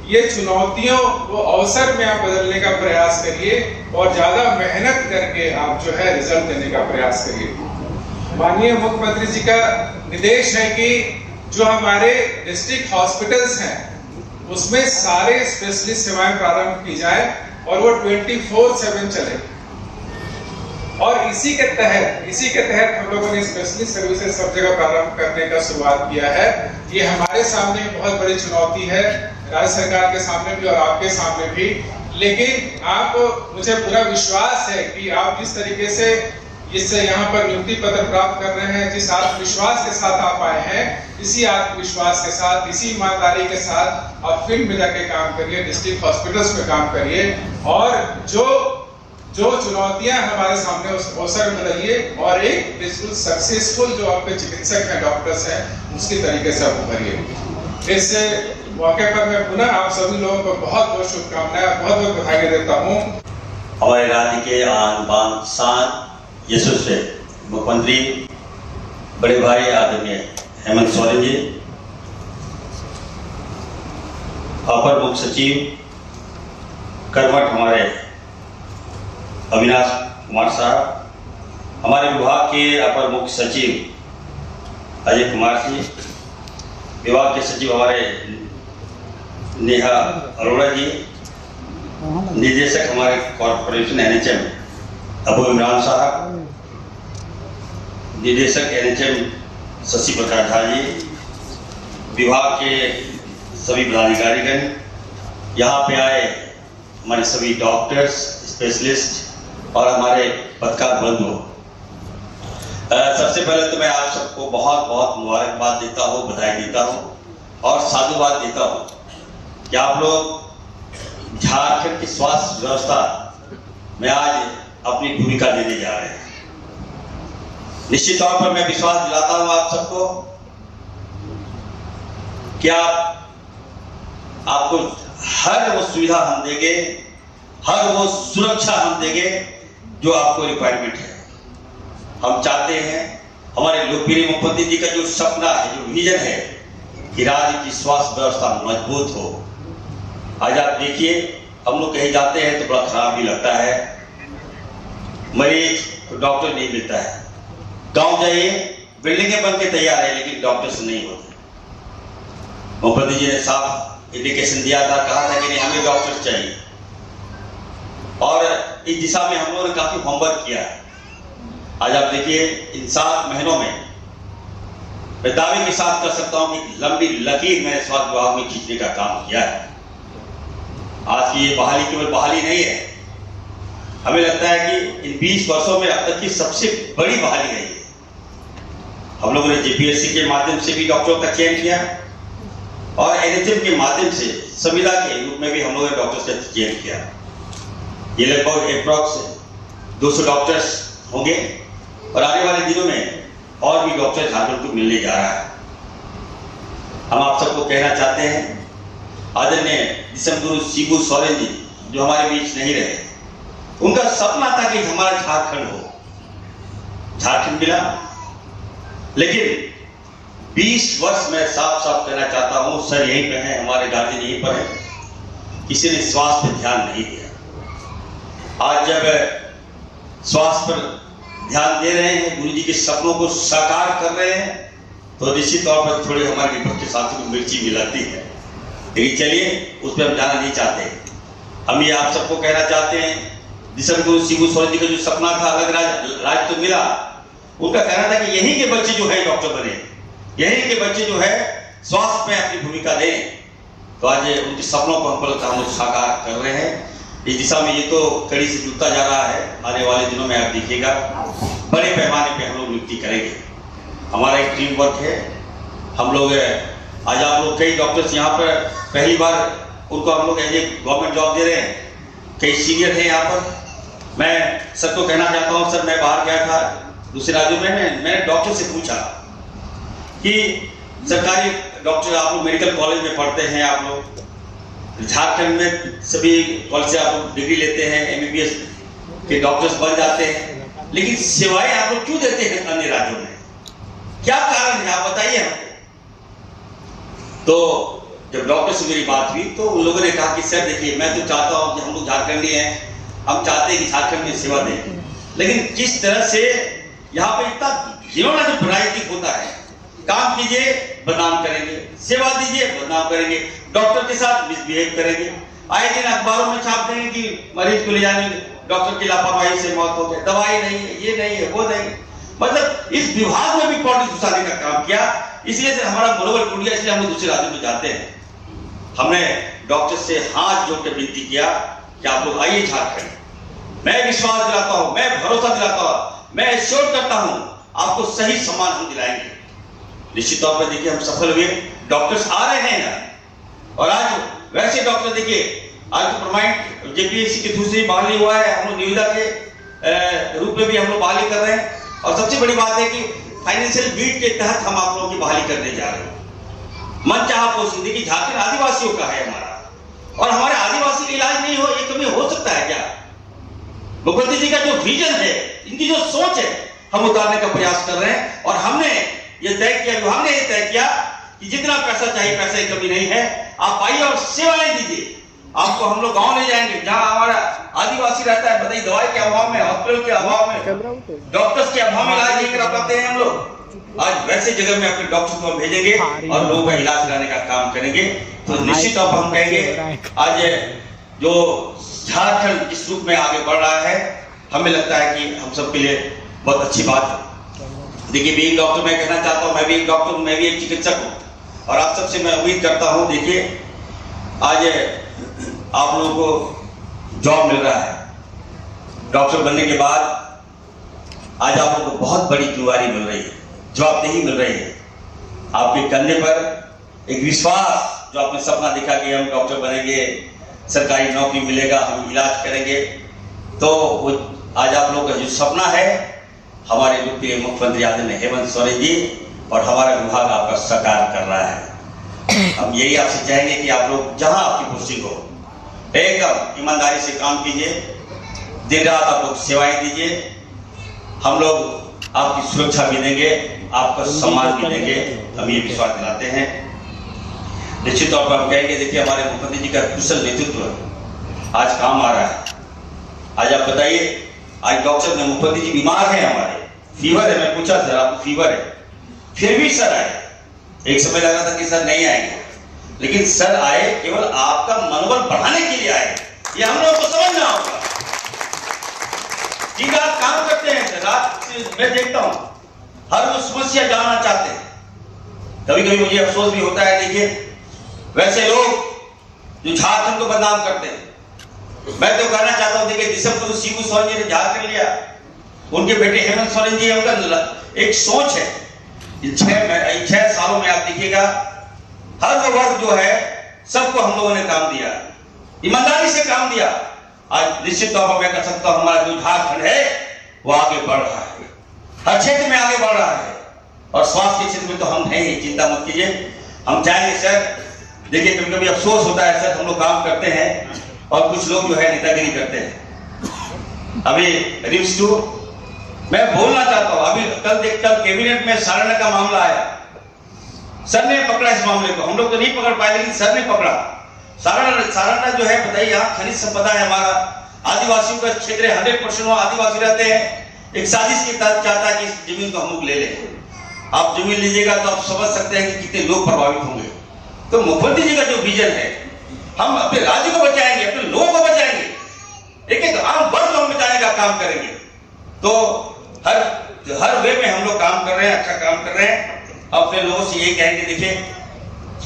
ये चुनौतियों को अवसर में आप बदलने का प्रयास करिए और ज्यादा मेहनत करके आप जो है रिजल्ट देने का प्रयास करिए। माननीय मुख्यमंत्री जी का निर्देश है कि जो हमारे डिस्ट्रिक्ट हॉस्पिटल्स हैं उसमें सारे स्पेशलिस्ट सेवाएं प्रारंभ की जाए और वो 24/7 चले। और इसी के तहत हम लोगों ने स्पेशलिस्ट सर्विसेज सब जगह प्रारंभ करने का शुरुआत किया है। ये हमारे सामने बहुत बड़ी चुनौती है, राज्य सरकार के सामने भी और आपके सामने भी, लेकिन मुझे पूरा विश्वास है कि आप जिस तरीके से इससे यहाँ पर नियुक्ति पत्र प्राप्त कर रहे हैं, जिस आत्मविश्वास के साथ आप आए हैं, इसी आत्मविश्वास के साथ, इसी ईमानदारी के साथ आप फील्ड में जाके काम करिए, डिस्ट्रिक्ट हॉस्पिटल्स में काम करिए और जो चुनौतियां हमारे सामने उस अवसर में बदलिए और एक बिल्कुल सक्सेसफुल जो आपके चिकित्सक हैं, डॉक्टर्स हैं, उसकी तरीके से आप उभरिए। इस मौके पर मैं पुनः आप सभी लोगों को बहुत बहुत शुभकामनाएं, बहुत बहुत बधाई देता हूँ। हमारे राज्य के आन बान शान यशस्वी मुख्यमंत्री बड़े भाई आदरणीय हेमंत सोरेन जी, अपर मुख्य सचिव करमठ हमारे अविनाश कुमार साहब, हमारे विभाग के अपर मुख्य सचिव अजय कुमार जी, विभाग के सचिव हमारे नेहा अरोड़ा जी, निदेशक हमारे कॉर्पोरेशन NHM अबू इमरान साहब, निदेशक NHM शशि प्रकाश झा जी, विभाग के सभी पदाधिकारीगण, यहाँ पे आए हमारे सभी डॉक्टर्स, स्पेशलिस्ट और हमारे पत्रकार बंधु, सबसे पहले तो मैं आप सबको बहुत बहुत मुबारकबाद देता हूँ, बधाई देता हूँ और साधुवाद देता हूँ कि आप लोग झारखंड की स्वास्थ्य व्यवस्था में आज अपनी भूमिका देने जा रहे हैं। निश्चित तौर पर मैं विश्वास दिलाता हूँ आप सबको कि आपको हर वो सुविधा हम देंगे, हर वो सुरक्षा हम देंगे जो आपको रिक्वायरमेंट है। हम चाहते हैं, हमारे लोकप्रिय मुख्यमंत्री जी का जो सपना है, जो विजन है कि राज्य की स्वास्थ्य व्यवस्था मजबूत हो। आज आप देखिए, हम लोग कहीं जाते हैं तो बड़ा खराब भी लगता है, मरीज तो डॉक्टर नहीं मिलता है। गांव जाइए, बिल्डिंगें बन के तैयार है लेकिन डॉक्टर्स नहीं होते। मुख्यमंत्री जी ने साफ इंडिकेशन दिया था, कहा था कि नहीं हमें डॉक्टर चाहिए और इस दिशा में हम लोगों ने काफी होमवर्क किया है। आज आप देखिए, इन 7 महीनों में मैं दावे के साथ कर सकता हूं कि लंबी लकीर मैंने स्वास्थ्य विभाग में खींचने का काम किया है। आज की ये बहाली केवल बहाली नहीं है, हमें लगता है कि इन 20 वर्षों में अब तक की सबसे बड़ी बहाली है ये। हम लोगों ने जेपीएससी के माध्यम से भी डॉक्टरों का चयन किया और एनएचएम के माध्यम से संविदा के रूप में भी हम लोगों ने डॉक्टर्स का चयन किया। ये लगभग अप्रॉक्स 200 डॉक्टर्स होंगे और आने वाले दिनों में और भी डॉक्टर झारखंड को मिलने जा रहा है। हम आप सबको कहना चाहते हैं, आदरणीय विश्वगुरु शिबू सोरेन जी जो हमारे बीच नहीं रहे, उनका सपना था कि हमारा झारखंड हो। झारखंड मिला, लेकिन 20 वर्ष में साफ साफ कहना चाहता हूं, सर यहीं पे है, हमारे गार्जियन यहीं पर है, किसी ने स्वास्थ्य पर ध्यान नहीं दिया। आज जब स्वास्थ्य पर ध्यान दे रहे हैं, गुरु जी के सपनों को साकार कर रहे हैं, तो निश्चित तौर पर थोड़ी हमारे विपक्ष के साथियों को मिर्ची भी लगती है, लेकिन चलिए उस पर हम जाना नहीं चाहते। हम ये आप सबको कहना चाहते हैं, विश्वगुरु शिबू सोरेन जी का जो सपना था अलग राज तो मिला, उनका कहना था कि यहीं के बच्चे जो है डॉक्टर बने, यहीं के बच्चे जो है स्वास्थ्य में अपनी भूमिका दें। तो आज उनके सपनों को हम लोग साकार कर रहे हैं। इस दिशा में ये तो कड़ी से जुटता जा रहा है। आने वाले दिनों में आप देखिएगा बड़े पैमाने पे हम लोग नियुक्ति करेंगे। हमारा एक टीम वर्क है। हम लोग आज आप लोग कई डॉक्टर्स यहाँ पर पहली बार उनको हम लोग एज ए गवर्नमेंट जॉब दे रहे हैं। कई सीनियर हैं यहाँ पर। मैं सबको कहना चाहता हूँ, सर मैं बाहर गया था दूसरे राज्यों में, मैंने डॉक्टर से पूछा कि सरकारी डॉक्टर आप लोग मेडिकल कॉलेज में पढ़ते हैं, आप लोग झारखंड में सभी कॉलेज से आप लोग डिग्री लेते हैं, एमबीबीएस के डॉक्टर्स बन जाते हैं, लेकिन सेवाएं आप लोग क्यों देते हैं अन्य राज्यों में? क्या कारण है आप बताइए हमको। तो जब डॉक्टर से मेरी बात हुई तो उन लोगों ने कहा कि सर देखिए, मैं तो चाहता हूं कि हम लोग झारखंडी हैं, हम चाहते हैं कि झारखंड में सेवा दें, लेकिन जिस तरह से यहाँ पे इतना घिनौना जो राजनीतिक होता है, काम कीजिए बदनाम करेंगे, सेवा दीजिए बदनाम करेंगे, डॉक्टर के साथ मिसबिहेव करेंगे, आए दिन अखबारों में छाप देंगे कि मरीज को ले जाने डॉक्टर की लापरवाही से मौत हो गई, दवाई नहीं है, ये नहीं है, वो नहीं। मतलब इस विभाग में भी पॉलिटिक्स घुसाने का काम किया, इसलिए से हमारा मनोबल टूट गया, इसलिए हम दूसरे राज्यों में जाते हैं। हमने डॉक्टर से हाथ जोड़कर विनती किया कि आप लोग आइए झारखंड। मैं विश्वास दिलाता हूं, मैं भरोसा दिलाता हूं, मैं एश्योर करता हूं आपको सही सम्मान हम दिलाएंगे। निश्चित तौर पर देखिए हम सफल हुए, डॉक्टर्स आ रहे हैं यहाँ। और आज वैसे डॉक्टर देखिए, आज तो परमानेंट जेपीएससी की दूसरी बहाली हुआ है, हम लोग निविदा के रूप में भी हम लोग बहाली कर रहे हैं। और सबसे बड़ी बात है कि फाइनेंशियल बीट के तहत हम आप लोगों की बहाली करने जा रहे हैं। मनचाहा पोस्ट देखिए, झारखंड आदिवासियों का है हमारा, और हमारे आदिवासी का इलाज नहीं हो, ये कभी हो सकता है क्या? मुख्यमंत्री जी का जो विजन है, इनकी जो सोच है, हम उतारने का प्रयास कर रहे हैं। और हमने ये तय किया, विभाग ने ये तय किया कि जितना पैसा चाहिए, पैसा की कमी नहीं है, आप आइए और सेवाएं दीजिए। आपको हम लोग गांव ले जाएंगे जहां हमारा आदिवासी रहता है, बताइए दवाई के अभाव में, हॉस्पिटल के अभाव में, डॉक्टर्स के अभाव में इलाज नहीं करा पाते हैं हम लोग। आज वैसे जगह में अपने डॉक्टर को हम भेजेंगे और लोगों का इलाज कराने का काम करेंगे। तो निश्चित तौर पर हम कहेंगे आज जो झारखंड जिस रूप में आगे बढ़ रहा है, हमें लगता है कि हम सबके लिए बहुत अच्छी बात है। देखिए, भी एक डॉक्टर मैं कहना चाहता हूँ, मैं भी एक डॉक्टर हूँ, मैं भी एक चिकित्सक हूँ, और आप सबसे मैं उम्मीद करता हूँ, देखिए आज आप लोगों को जॉब मिल रहा है। डॉक्टर बनने के बाद आज आप लोगों को बहुत बड़ी जिम्मेदारी मिल रही है, जवाबदेही मिल रही है। आपके कंधे पर एक विश्वास, जो आपने सपना देखा कि हम डॉक्टर बनेंगे, सरकारी नौकरी मिलेगा, हम इलाज करेंगे, तो वो आज आप लोगों का जो सपना है, हमारे लोकप्रिय मुख्यमंत्री आदरणीय हेमंत सोरेन जी और हमारा विभाग आपका साकार कर रहा है। हम यही आपसे चाहेंगे कि आप लोग जहां आपकी पोस्टिंग हो, एकदम ईमानदारी से काम कीजिए, दिन रात आप लोग सेवाएं दीजिए। हम लोग आपकी सुरक्षा भी देंगे, आपका सम्मान भी देंगे, हम ये विश्वास दिलाते हैं। निश्चित तौर पर हम कहेंगे, देखिए हमारे मुख्यमंत्री जी का कुशल नेतृत्व आज काम आ रहा है। आज आप बताइए, आज डॉक्टर ने, मुख्यमंत्री जी बीमार है, हमारे फीवर है, मैं पूछा सर आपको फीवर है, फिर भी सर आए। एक समय लगा था कि सर नहीं आएंगे, लेकिन सर आए केवल आपका मनोबल बढ़ाने के लिए आए। ये हम लोगों को समझना होगा। दिन रात काम करते हैं, रात मैं देखता हूं हर वो समस्या जानना चाहते हैं। कभी कभी मुझे अफसोस भी होता है, देखिए वैसे लोग जो झारखंड को बदनाम करते हैं, मैं तो कहना चाहता हूं, देखिए दिसंबर को शिबू सोरेन जी ने झारखंड लिया, उनके बेटे हेमंत सोरेन जी, उनका एक सोच है। 6 सालों में आप देखिएगा हर वो वर्ग जो है, सबको हम लोगों ने काम दिया, ईमानदारी से काम दिया। आज निश्चित तौर पर मैं कह सकता हूं, हमारा जो झारखंड है वो आगे बढ़ रहा है, हर क्षेत्र में आगे बढ़ रहा है, और स्वास्थ्य के क्षेत्र में तो हम हैं ही, चिंता मत कीजिए। हम चाहेंगे सर, देखिए कभी कभी अफसोस होता है सर, हम लोग काम करते हैं और कुछ लोग जो है नेतागिरी करते हैं। अभी रिम्स 2 मैं बोलना चाहता हूं, अभी कल कैबिनेट में सारणा का मामला आया, सर ने पकड़ा इस मामले को, हम लोग तो नहीं पकड़ पाए, लेकिन सर ने पकड़ा। सारणा जो है, बताइए, यहाँ खनिज संपदा है, हमारा आदिवासियों का क्षेत्र है, 100% आदिवासी रहते हैं। एक साजिश के तहत चाहता है कि इस जमीन को हम लोग ले लें। आप जमीन लीजिएगा तो आप समझ सकते हैं कि कितने लोग प्रभावित होंगे। तो मुख्यमंत्री जी का जो विजन है, हम अपने राज्य को बचाएंगे, अपने लोगों को बचाएंगे, एक आम वर्ग को बचाने का काम करेंगे। तो हर वे में हम लोग काम कर रहे हैं, अच्छा काम कर रहे हैं। अपने लोगों से यही कहेंगे, देखिए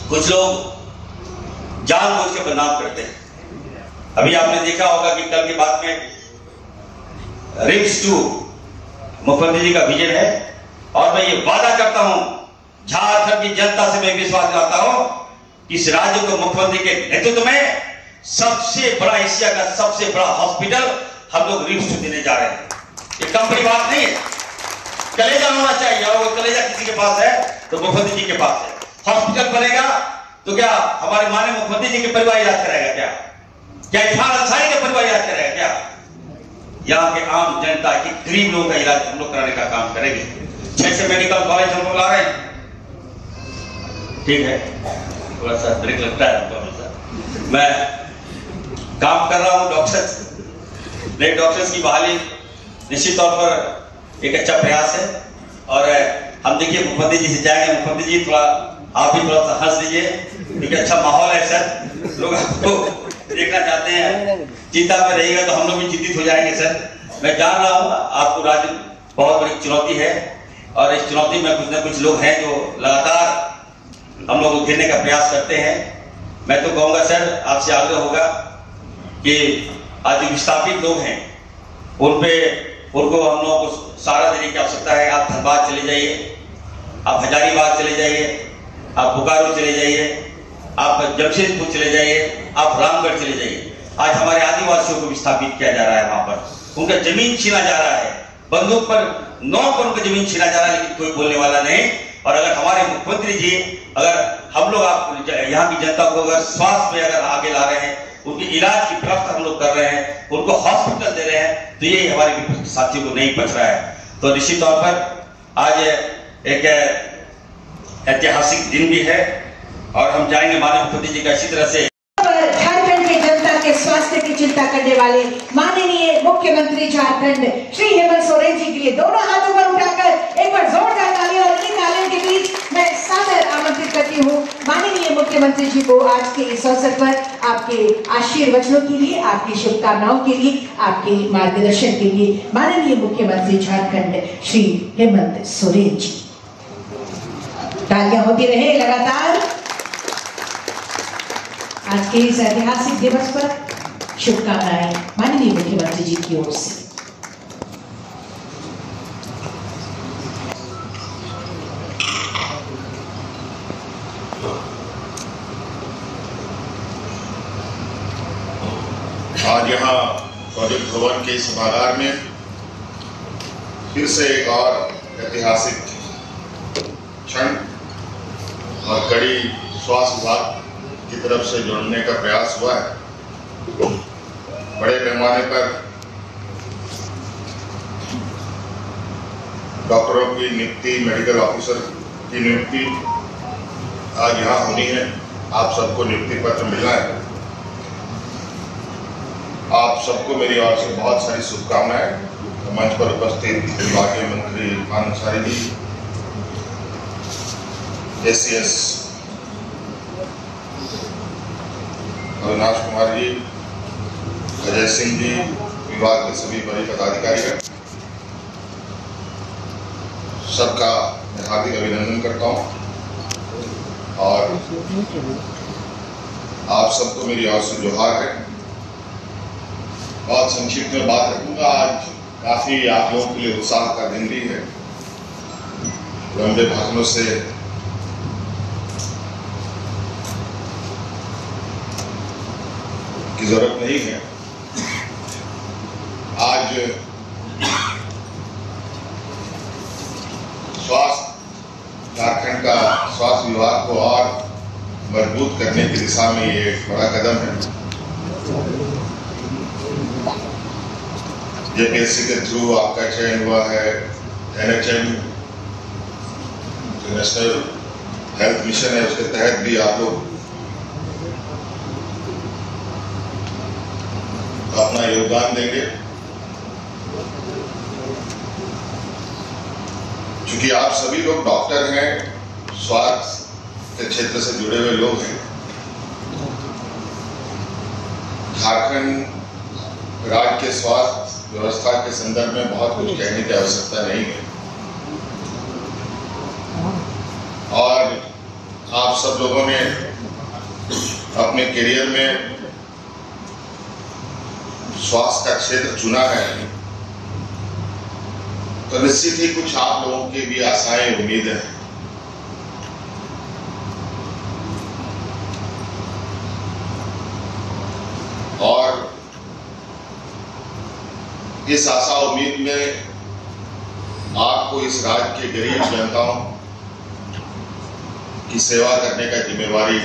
कुछ लोग जानबूझ के बदनाम करते हैं। अभी आपने देखा होगा कि कल के बाद में रिम्स 2 मुख्यमंत्री जी का विजन है, और मैं ये वादा करता हूं, झारखंड की जनता से मैं विश्वास दिलाता हूं कि इस राज्य को मुख्यमंत्री के नेतृत्व में सबसे बड़ा, एशिया का सबसे बड़ा हॉस्पिटल हम लोग रिम्स 2 देने जा रहे हैं। ये कम बड़ी बात नहीं है, कलेजा होना चाहिए, और वो कलेजा किसी के पास है तो मुख्यमंत्री जी के पास है। हॉस्पिटल बनेगा तो क्या हमारे माननीय मुख्यमंत्री जी के परिवार इलाज कराएगा? क्या इरफान अंसारी का परिवार इलाज कराएगा? क्या यहाँ के आम जनता के गरीब लोगों का इलाज हम लोग कराने का काम करेंगे। 6 मेडिकल कॉलेज हम लोग ला रहे हैं, ठीक है, थोड़ा सा ब्रेक लगता है हमको, मैं काम कर रहा हूँ। डॉक्टर्स की बहाली निश्चित तौर पर एक अच्छा प्रयास है, और हम देखिए मुख्यमंत्री जी से जाएंगे। मुख्यमंत्री जी थोड़ा, आप भी थोड़ा सा हंस दीजिए, एक अच्छा माहौल है सर, लोग आपको देखना चाहते हैं, चिंता में रहिएगा तो हम लोग भी चिंतित हो जाएंगे सर। मैं जान रहा हूँ आपको राज्य बहुत बड़ी चुनौती है, और इस चुनौती में कुछ न कुछ लोग हैं जो लगातार हम लोग को घेरने का प्रयास करते हैं। मैं तो कहूँगा सर, आपसे आग्रह होगा कि आज जो विस्थापित लोग हैं उनको हम लोगों को सहारा देने की आवश्यकता है। आप धनबाद चले जाइए, आप हजारीबाग चले जाइए, आप बोकारो चले जाइए, आप जमशेदपुर चले जाइए, आप रामगढ़ चले जाइए। आज हमारे आदिवासियों को विस्थापित किया जा रहा है, वहां पर उनका जमीन छीना जा रहा है, बंदूक पर 9 पर उनका जमीन छीना जा रहा है, लेकिन कोई बोलने वाला नहीं। और अगर हमारे मुख्यमंत्री जी, अगर हम लोग आप यहाँ की जनता को अगर स्वास्थ्य में अगर आगे ला रहे हैं, उनके इलाज की व्यवस्था हम लोग कर रहे हैं, उनको हॉस्पिटल दे रहे हैं, तो ये हमारे विपक्ष साथियों को नहीं बच रहा है। तो निश्चित तौर पर आज एक ऐतिहासिक दिन भी है, और हम चाहेंगे माननीय मुख्यमंत्री जी का इसी तरह से झारखंड की जनता के स्वास्थ्य की चिंता करने वाले माननीय मुख्यमंत्री झारखंड श्री हेमंत सोरेन जी के लिए दोनों हाथों पर उठाकर एक बार जोरदार तालियां, और इन तालियों के बीच मैं सादर आमंत्रित करती हूँ माननीय मुख्यमंत्री जी को आज के इस अवसर पर आपके आशीर्वचनों के लिए, आपकी शुभकामनाओं के लिए, आपके मार्गदर्शन के लिए। माननीय मुख्यमंत्री झारखंड श्री हेमंत सोरेन जी। तालियां होती रहे लगातार आज के इस ऐतिहासिक दिवस पर। शुभकामनाएं माननीय मुख्यमंत्री जी की ओर से। आज यहाँ प्रोजेक्ट भवन के सभागार में फिर से एक और ऐतिहासिक क्षण और कड़ी स्वास्थ्य विभाग की तरफ से जोड़ने का प्रयास हुआ है। बड़े पैमाने पर डॉक्टरों की नियुक्ति, मेडिकल ऑफिसर की नियुक्ति आज यहाँ होनी है। आप सबको नियुक्ति पत्र मिला है। आप सबको मेरी ओर से बहुत सारी शुभकामनाएं। मंच पर उपस्थित विभागीय मंत्री खान अंसारी जी, एसीएस अविनाश कुमार जी, अजय सिंह जी, विभाग के सभी बड़े पदाधिकारीगण, सबका मैं हार्दिक अभिनंदन करता हूं और आप सबको मेरी ओर से जोहार है। बहुत संक्षिप्त में बात रखूंगा। आज काफी आप लोगों के लिए उत्साह का दिन भी है। लंबे भाषणों से की जरूरत नहीं है। आज झारखंड का स्वास्थ्य विभाग को और मजबूत करने की दिशा में ये एक बड़ा कदम है। जेपीएससी के थ्रू आपका चयन हुआ है। NHM जो नेशनल हेल्थ मिशन है, उसके तहत भी आप लोग अपना योगदान देंगे। क्योंकि आप सभी लोग डॉक्टर हैं, स्वास्थ्य के क्षेत्र से जुड़े हुए लोग हैं। झारखंड राज्य के स्वास्थ्य व्यवस्था के संदर्भ में बहुत कुछ कहने की आवश्यकता नहीं है और आप सब लोगों ने अपने करियर में स्वास्थ्य का क्षेत्र चुना है, तो निश्चित ही कुछ आप लोगों की भी आशाएं, उम्मीदें हैं। और इस आशा उम्मीद में आपको इस राज्य के गरीब जनताओं की सेवा करने का जिम्मेवारी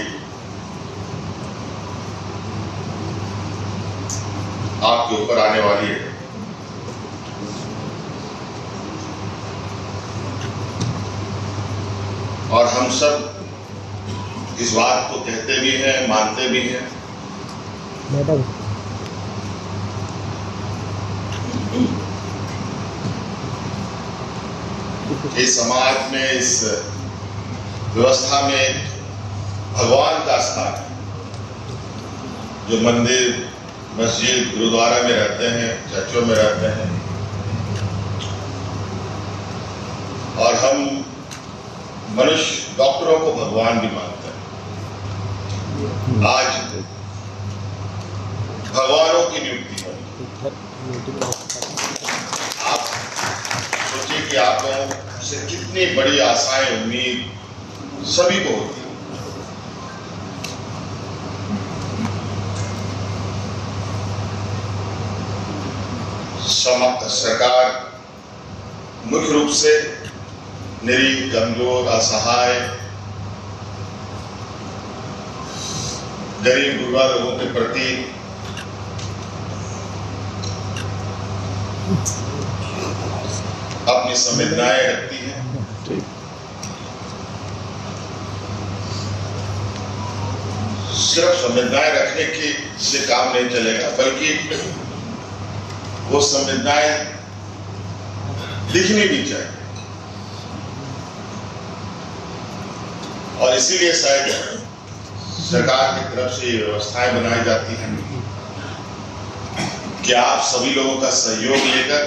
आपके ऊपर आने वाली है। और हम सब इस बात को कहते भी हैं, मानते भी हैं। इस समाज में, इस व्यवस्था में भगवान का स्थान है। जो मंदिर, मस्जिद, गुरुद्वारा में रहते हैं, चर्चों में रहते हैं, और हम मनुष्य डॉक्टरों को भगवान भी मानते हैं। आज भगवानों की नियुक्ति है। आप सोचिए कि आप लोगों से कितनी बड़ी आशाएं, उम्मीद सभी को होती है। सरकार मुख्य रूप से निरीह, कमजोर, असहाय, गरीब गुरबा लोगों के प्रति अपनी संवेदनाएं रखती है। सिर्फ संवेदनाएं रखने की से काम नहीं चलेगा, बल्कि वो संवेदनाएं दिखनी भी चाहिए। और इसीलिए शायद सरकार की तरफ से ये व्यवस्थाएं बनाई जाती हैं कि आप सभी लोगों का सहयोग लेकर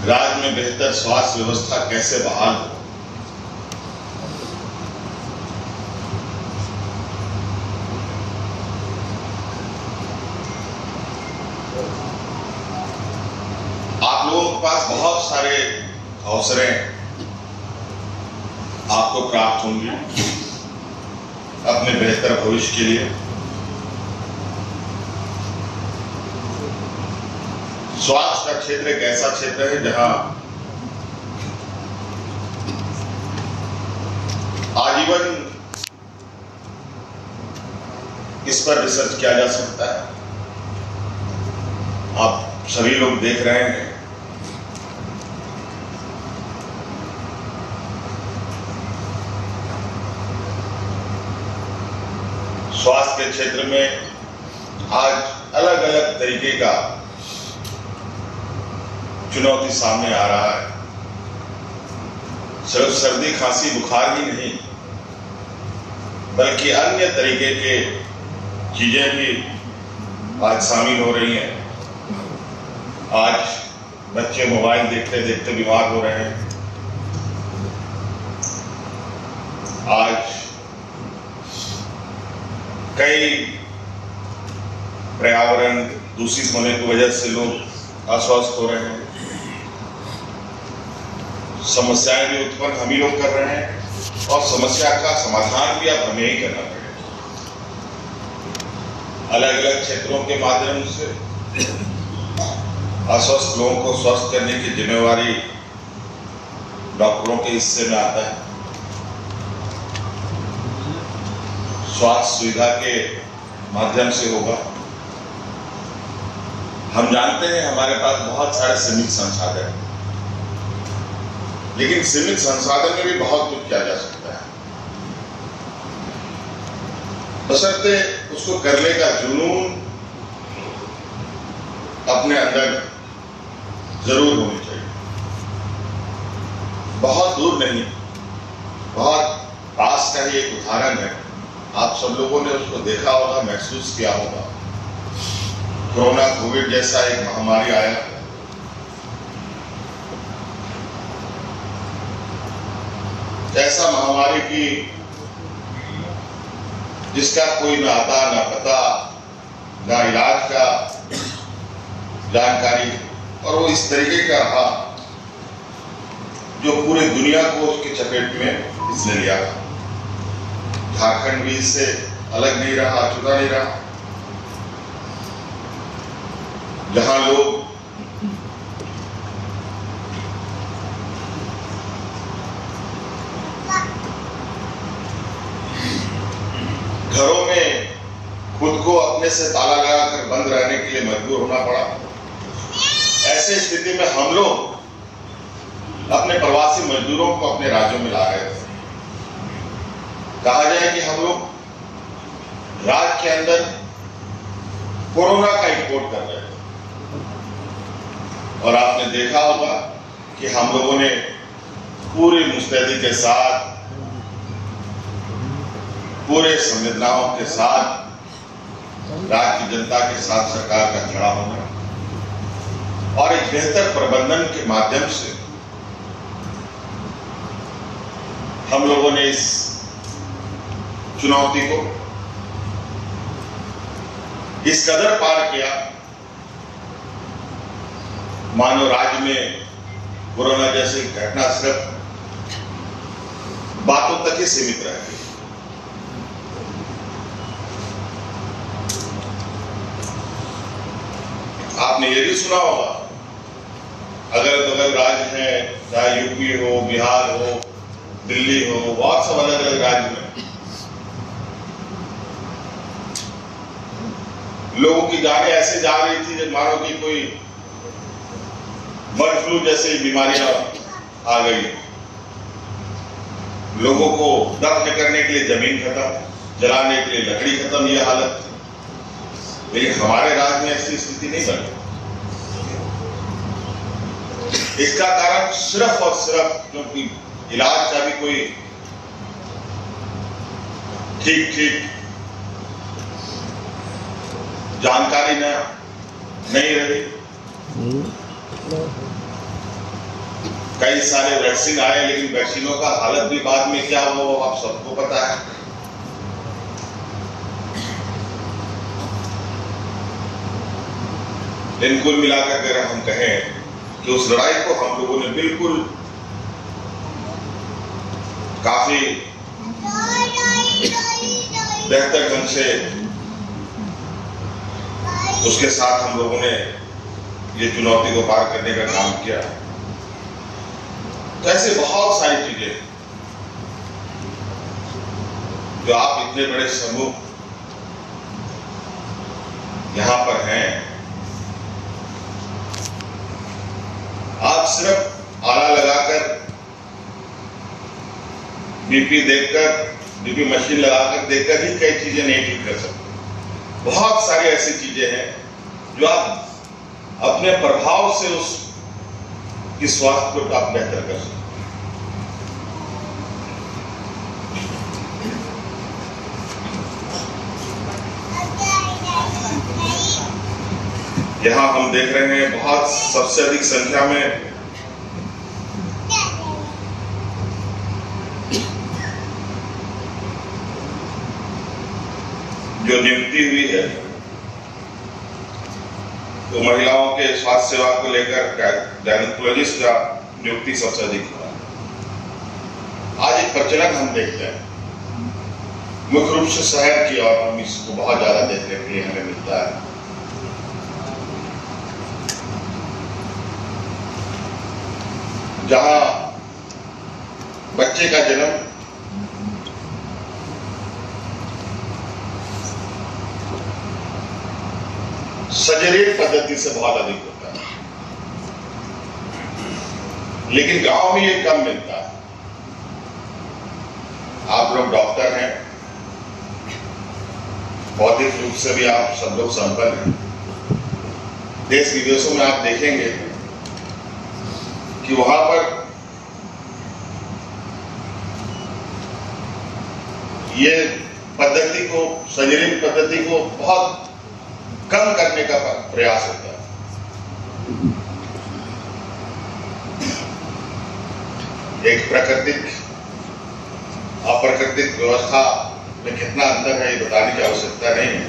राज्य में बेहतर स्वास्थ्य व्यवस्था कैसे बहाल हो। के पास बहुत सारे अवसरें आपको प्राप्त होंगी अपने बेहतर भविष्य के लिए। स्वास्थ्य का क्षेत्र एक ऐसा क्षेत्र है जहां आजीवन इस पर रिसर्च किया जा सकता है। आप सभी लोग देख रहे हैं स्वास्थ्य के क्षेत्र में आज अलग अलग तरीके का चुनौती सामने आ रहा है। सिर्फ सर्दी खांसी बुखार ही नहीं बल्कि अन्य तरीके के चीजें भी आज शामिल हो रही हैं। आज बच्चे मोबाइल देखते देखते बीमार हो रहे हैं। आज कई पर्यावरण दूषित होने की वजह से लोग अस्वस्थ हो रहे हैं। समस्याएं भी उत्पन्न हम ही लोग कर रहे हैं और समस्या का समाधान भी अब हमें ही करना पड़ेगा। अलग अलग क्षेत्रों के माध्यम से अस्वस्थ लोगों को स्वस्थ करने की जिम्मेवारी डॉक्टरों के हिस्से में आता है। स्वास्थ्य सुविधा के माध्यम से होगा। हम जानते हैं हमारे पास बहुत सारे सीमित संसाधन हैं, लेकिन सीमित संसाधन में भी बहुत कुछ किया जा सकता है, बशर्ते उसको करने का जुनून अपने अंदर जरूर होनी चाहिए। बहुत दूर नहीं, बहुत पास का ही एक उदाहरण है। आप सब लोगों ने उसको देखा होगा, महसूस किया होगा। कोरोना कोविड जैसा एक महामारी आया, ऐसा महामारी की जिसका कोई ना आता ना पता ना इलाज का जानकारी, और वो इस तरीके का रहा जो पूरी दुनिया को उसके चपेट में इसने लिया। झारखंड भी इससे अलग नहीं रहा, अछूता नहीं रहा। जहां लोग घरों में खुद को अपने से ताला लगाकर बंद रहने के लिए मजबूर होना पड़ा, ऐसे स्थिति में हम लोग अपने प्रवासी मजदूरों को अपने राज्यों में ला रहे थे। कहा जाए कि हम लोग राज्य के अंदर कोरोना का इंपोर्ट कर रहे थे, और आपने देखा होगा कि हम लोगों ने पूरी मुस्तैदी के साथ, पूरे संवेदनाओं के साथ राज्य की जनता के साथ सरकार का खड़ा होना और एक बेहतर प्रबंधन के माध्यम से हम लोगों ने इस चुनौती को इस कदर पार किया, मानो राज्य में कोरोना जैसी घटना सिर्फ बातों तक ही सीमित रह गई। आपने ये भी सुना होगा, अगल बगल राज्य हैं, चाहे यूपी हो, बिहार हो, दिल्ली हो, बहुत सब अलग अलग राज्य में लोगों की जानें ऐसे जा रही थी जब मानो कि कोई बर्ड फ्लू जैसी बीमारियां आ गई। लोगों को दफन करने के लिए जमीन खत्म, जलाने के लिए लकड़ी खत्म, ये हालत थी। लेकिन हमारे राज्य में ऐसी स्थिति नहीं बनी। इसका कारण सिर्फ और सिर्फ क्योंकि इलाज का भी कोई ठीक जानकारी नहीं रही। कई सारे वैक्सीन आए, लेकिन वैक्सीनों का हालत भी बाद में क्या हो आप सबको पता है। लेकिन कुल मिलाकर अगर हम कहें कि उस लड़ाई को हम लोगों ने बिल्कुल काफी बेहतर ढंग से उसके साथ हम लोगों ने ये चुनौती को पार करने का काम किया। तो ऐसे बहुत सारी चीजें जो आप इतने बड़े समूह यहां पर हैं, आप सिर्फ आला लगाकर बीपी देखकर, बीपी मशीन लगाकर देखकर ही कई चीजें नहीं ठीक कर सकते। बहुत सारी ऐसी चीजें हैं जो आप अपने प्रभाव से उस की स्वास्थ्य को आप बेहतर कर सकते। यहां हम देख रहे हैं बहुत सबसे अधिक संख्या में जो नियुक्ति हुई है, तो महिलाओं के स्वास्थ्य सेवा को लेकर गायनेकोलॉजिस्ट का नियुक्ति सबसे अधिक हुआ है। आज एक प्रचलन हम देखते हैं मुख्य रूप से शहर की, और हम इसको बहुत ज्यादा देखने के लिए हमें मिलता है। जहां बच्चे का जन्म सर्जरी पद्धति से बहुत अधिक होता है, लेकिन गांव में ये कम मिलता है। आप लोग डॉक्टर हैं, बौद्धिक रूप से भी आप सब लोग संपन्न हैं। देश विदेशों में आप देखेंगे कि वहां पर ये पद्धति को, सर्जरी पद्धति को बहुत कम करने का प्रयास होता है। एक प्राकृतिक अप्राकृतिक व्यवस्था में कितना अंतर है ये बताने की आवश्यकता नहीं है।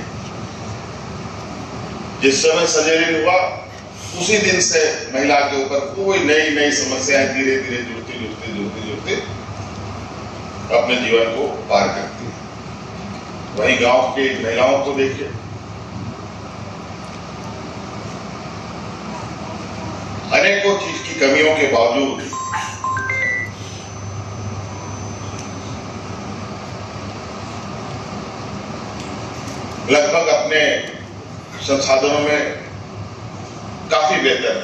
जिस समय सर्जरी हुआ उसी दिन से महिला के ऊपर कोई नई नई समस्याएं धीरे धीरे जुड़ती अपने जीवन को पार करती है। वहीं गांव के महिलाओं को देखिए, अनेकों चीज की कमियों के बावजूद लगभग अपने संसाधनों में काफी बेहतर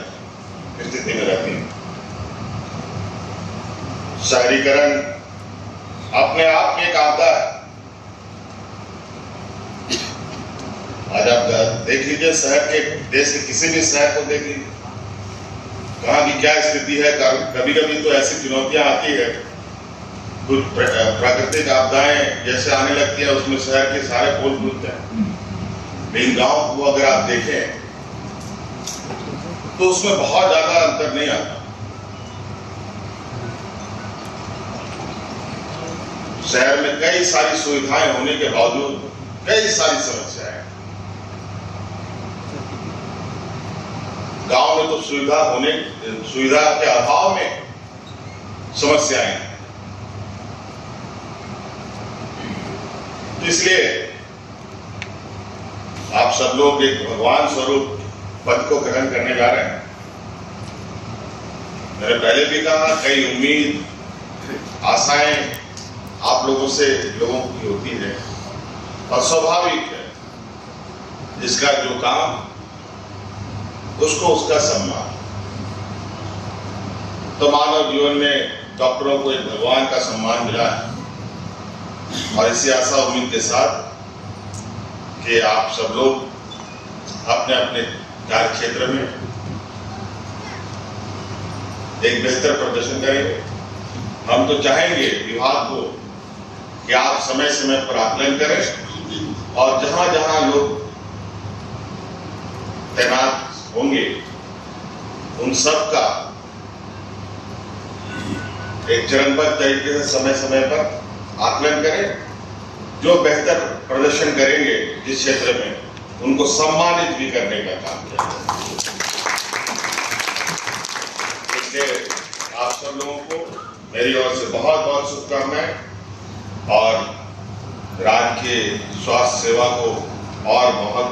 स्थिति में रहती है। शहरीकरण अपने आप में एक आपदा है। आज आप देख लीजिए, शहर के, देश के किसी भी शहर को देख लीजिए, कहाँ की क्या स्थिति है। कभी कभी तो ऐसी चुनौतियां आती है, कुछ प्राकृतिक आपदाएं जैसे आने लगती है, उसमें शहर के सारे पोल खुलते हैं। लेकिन गांव को अगर आप देखें तो उसमें बहुत ज्यादा अंतर नहीं आता। शहर में कई सारी सुविधाएं होने के बावजूद कई सारी समस्याएं हैं। गांव में तो सुविधा के अभाव में समस्याएं हैं। इसलिए आप सब लोग एक भगवान स्वरूप पद को ग्रहण करने जा रहे हैं। मैंने पहले भी कहा, कई उम्मीद, आशाएं आप लोगों से लोगों की होती है, और स्वाभाविक है, जिसका जो काम उसको उसका सम्मान। तो मानव जीवन में डॉक्टरों को एक भगवान का सम्मान मिला है, और इसी आशा उम्मीद के साथ कि आप सब लोग अपने अपने कार्य क्षेत्र में एक बेहतर प्रदर्शन करेंगे। हम तो चाहेंगे विभाग को कि आप समय समय पर आकलन करें, और जहां जहां लोग तैनात होंगे उन सब का एक चरणबद्ध तरीके से समय समय पर आकलन करें। जो बेहतर प्रदर्शन करेंगे जिस क्षेत्र में, उनको सम्मानित भी करने का काम करें। आप सब लोगों को मेरी ओर से बहुत बहुत शुभकामनाएं और राज्य के स्वास्थ्य सेवा को और बहुत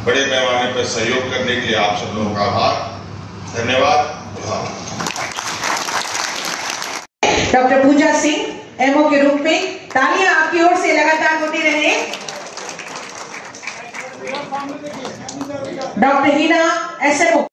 बड़े पैमाने पर सहयोग करने के लिए आप सब लोगों का आभार, धन्यवाद। डॉक्टर पूजा सिंह एमओ के रूप में तालियां आपकी ओर से लगातार होती रहे। डॉक्टर हीना एसएमओ।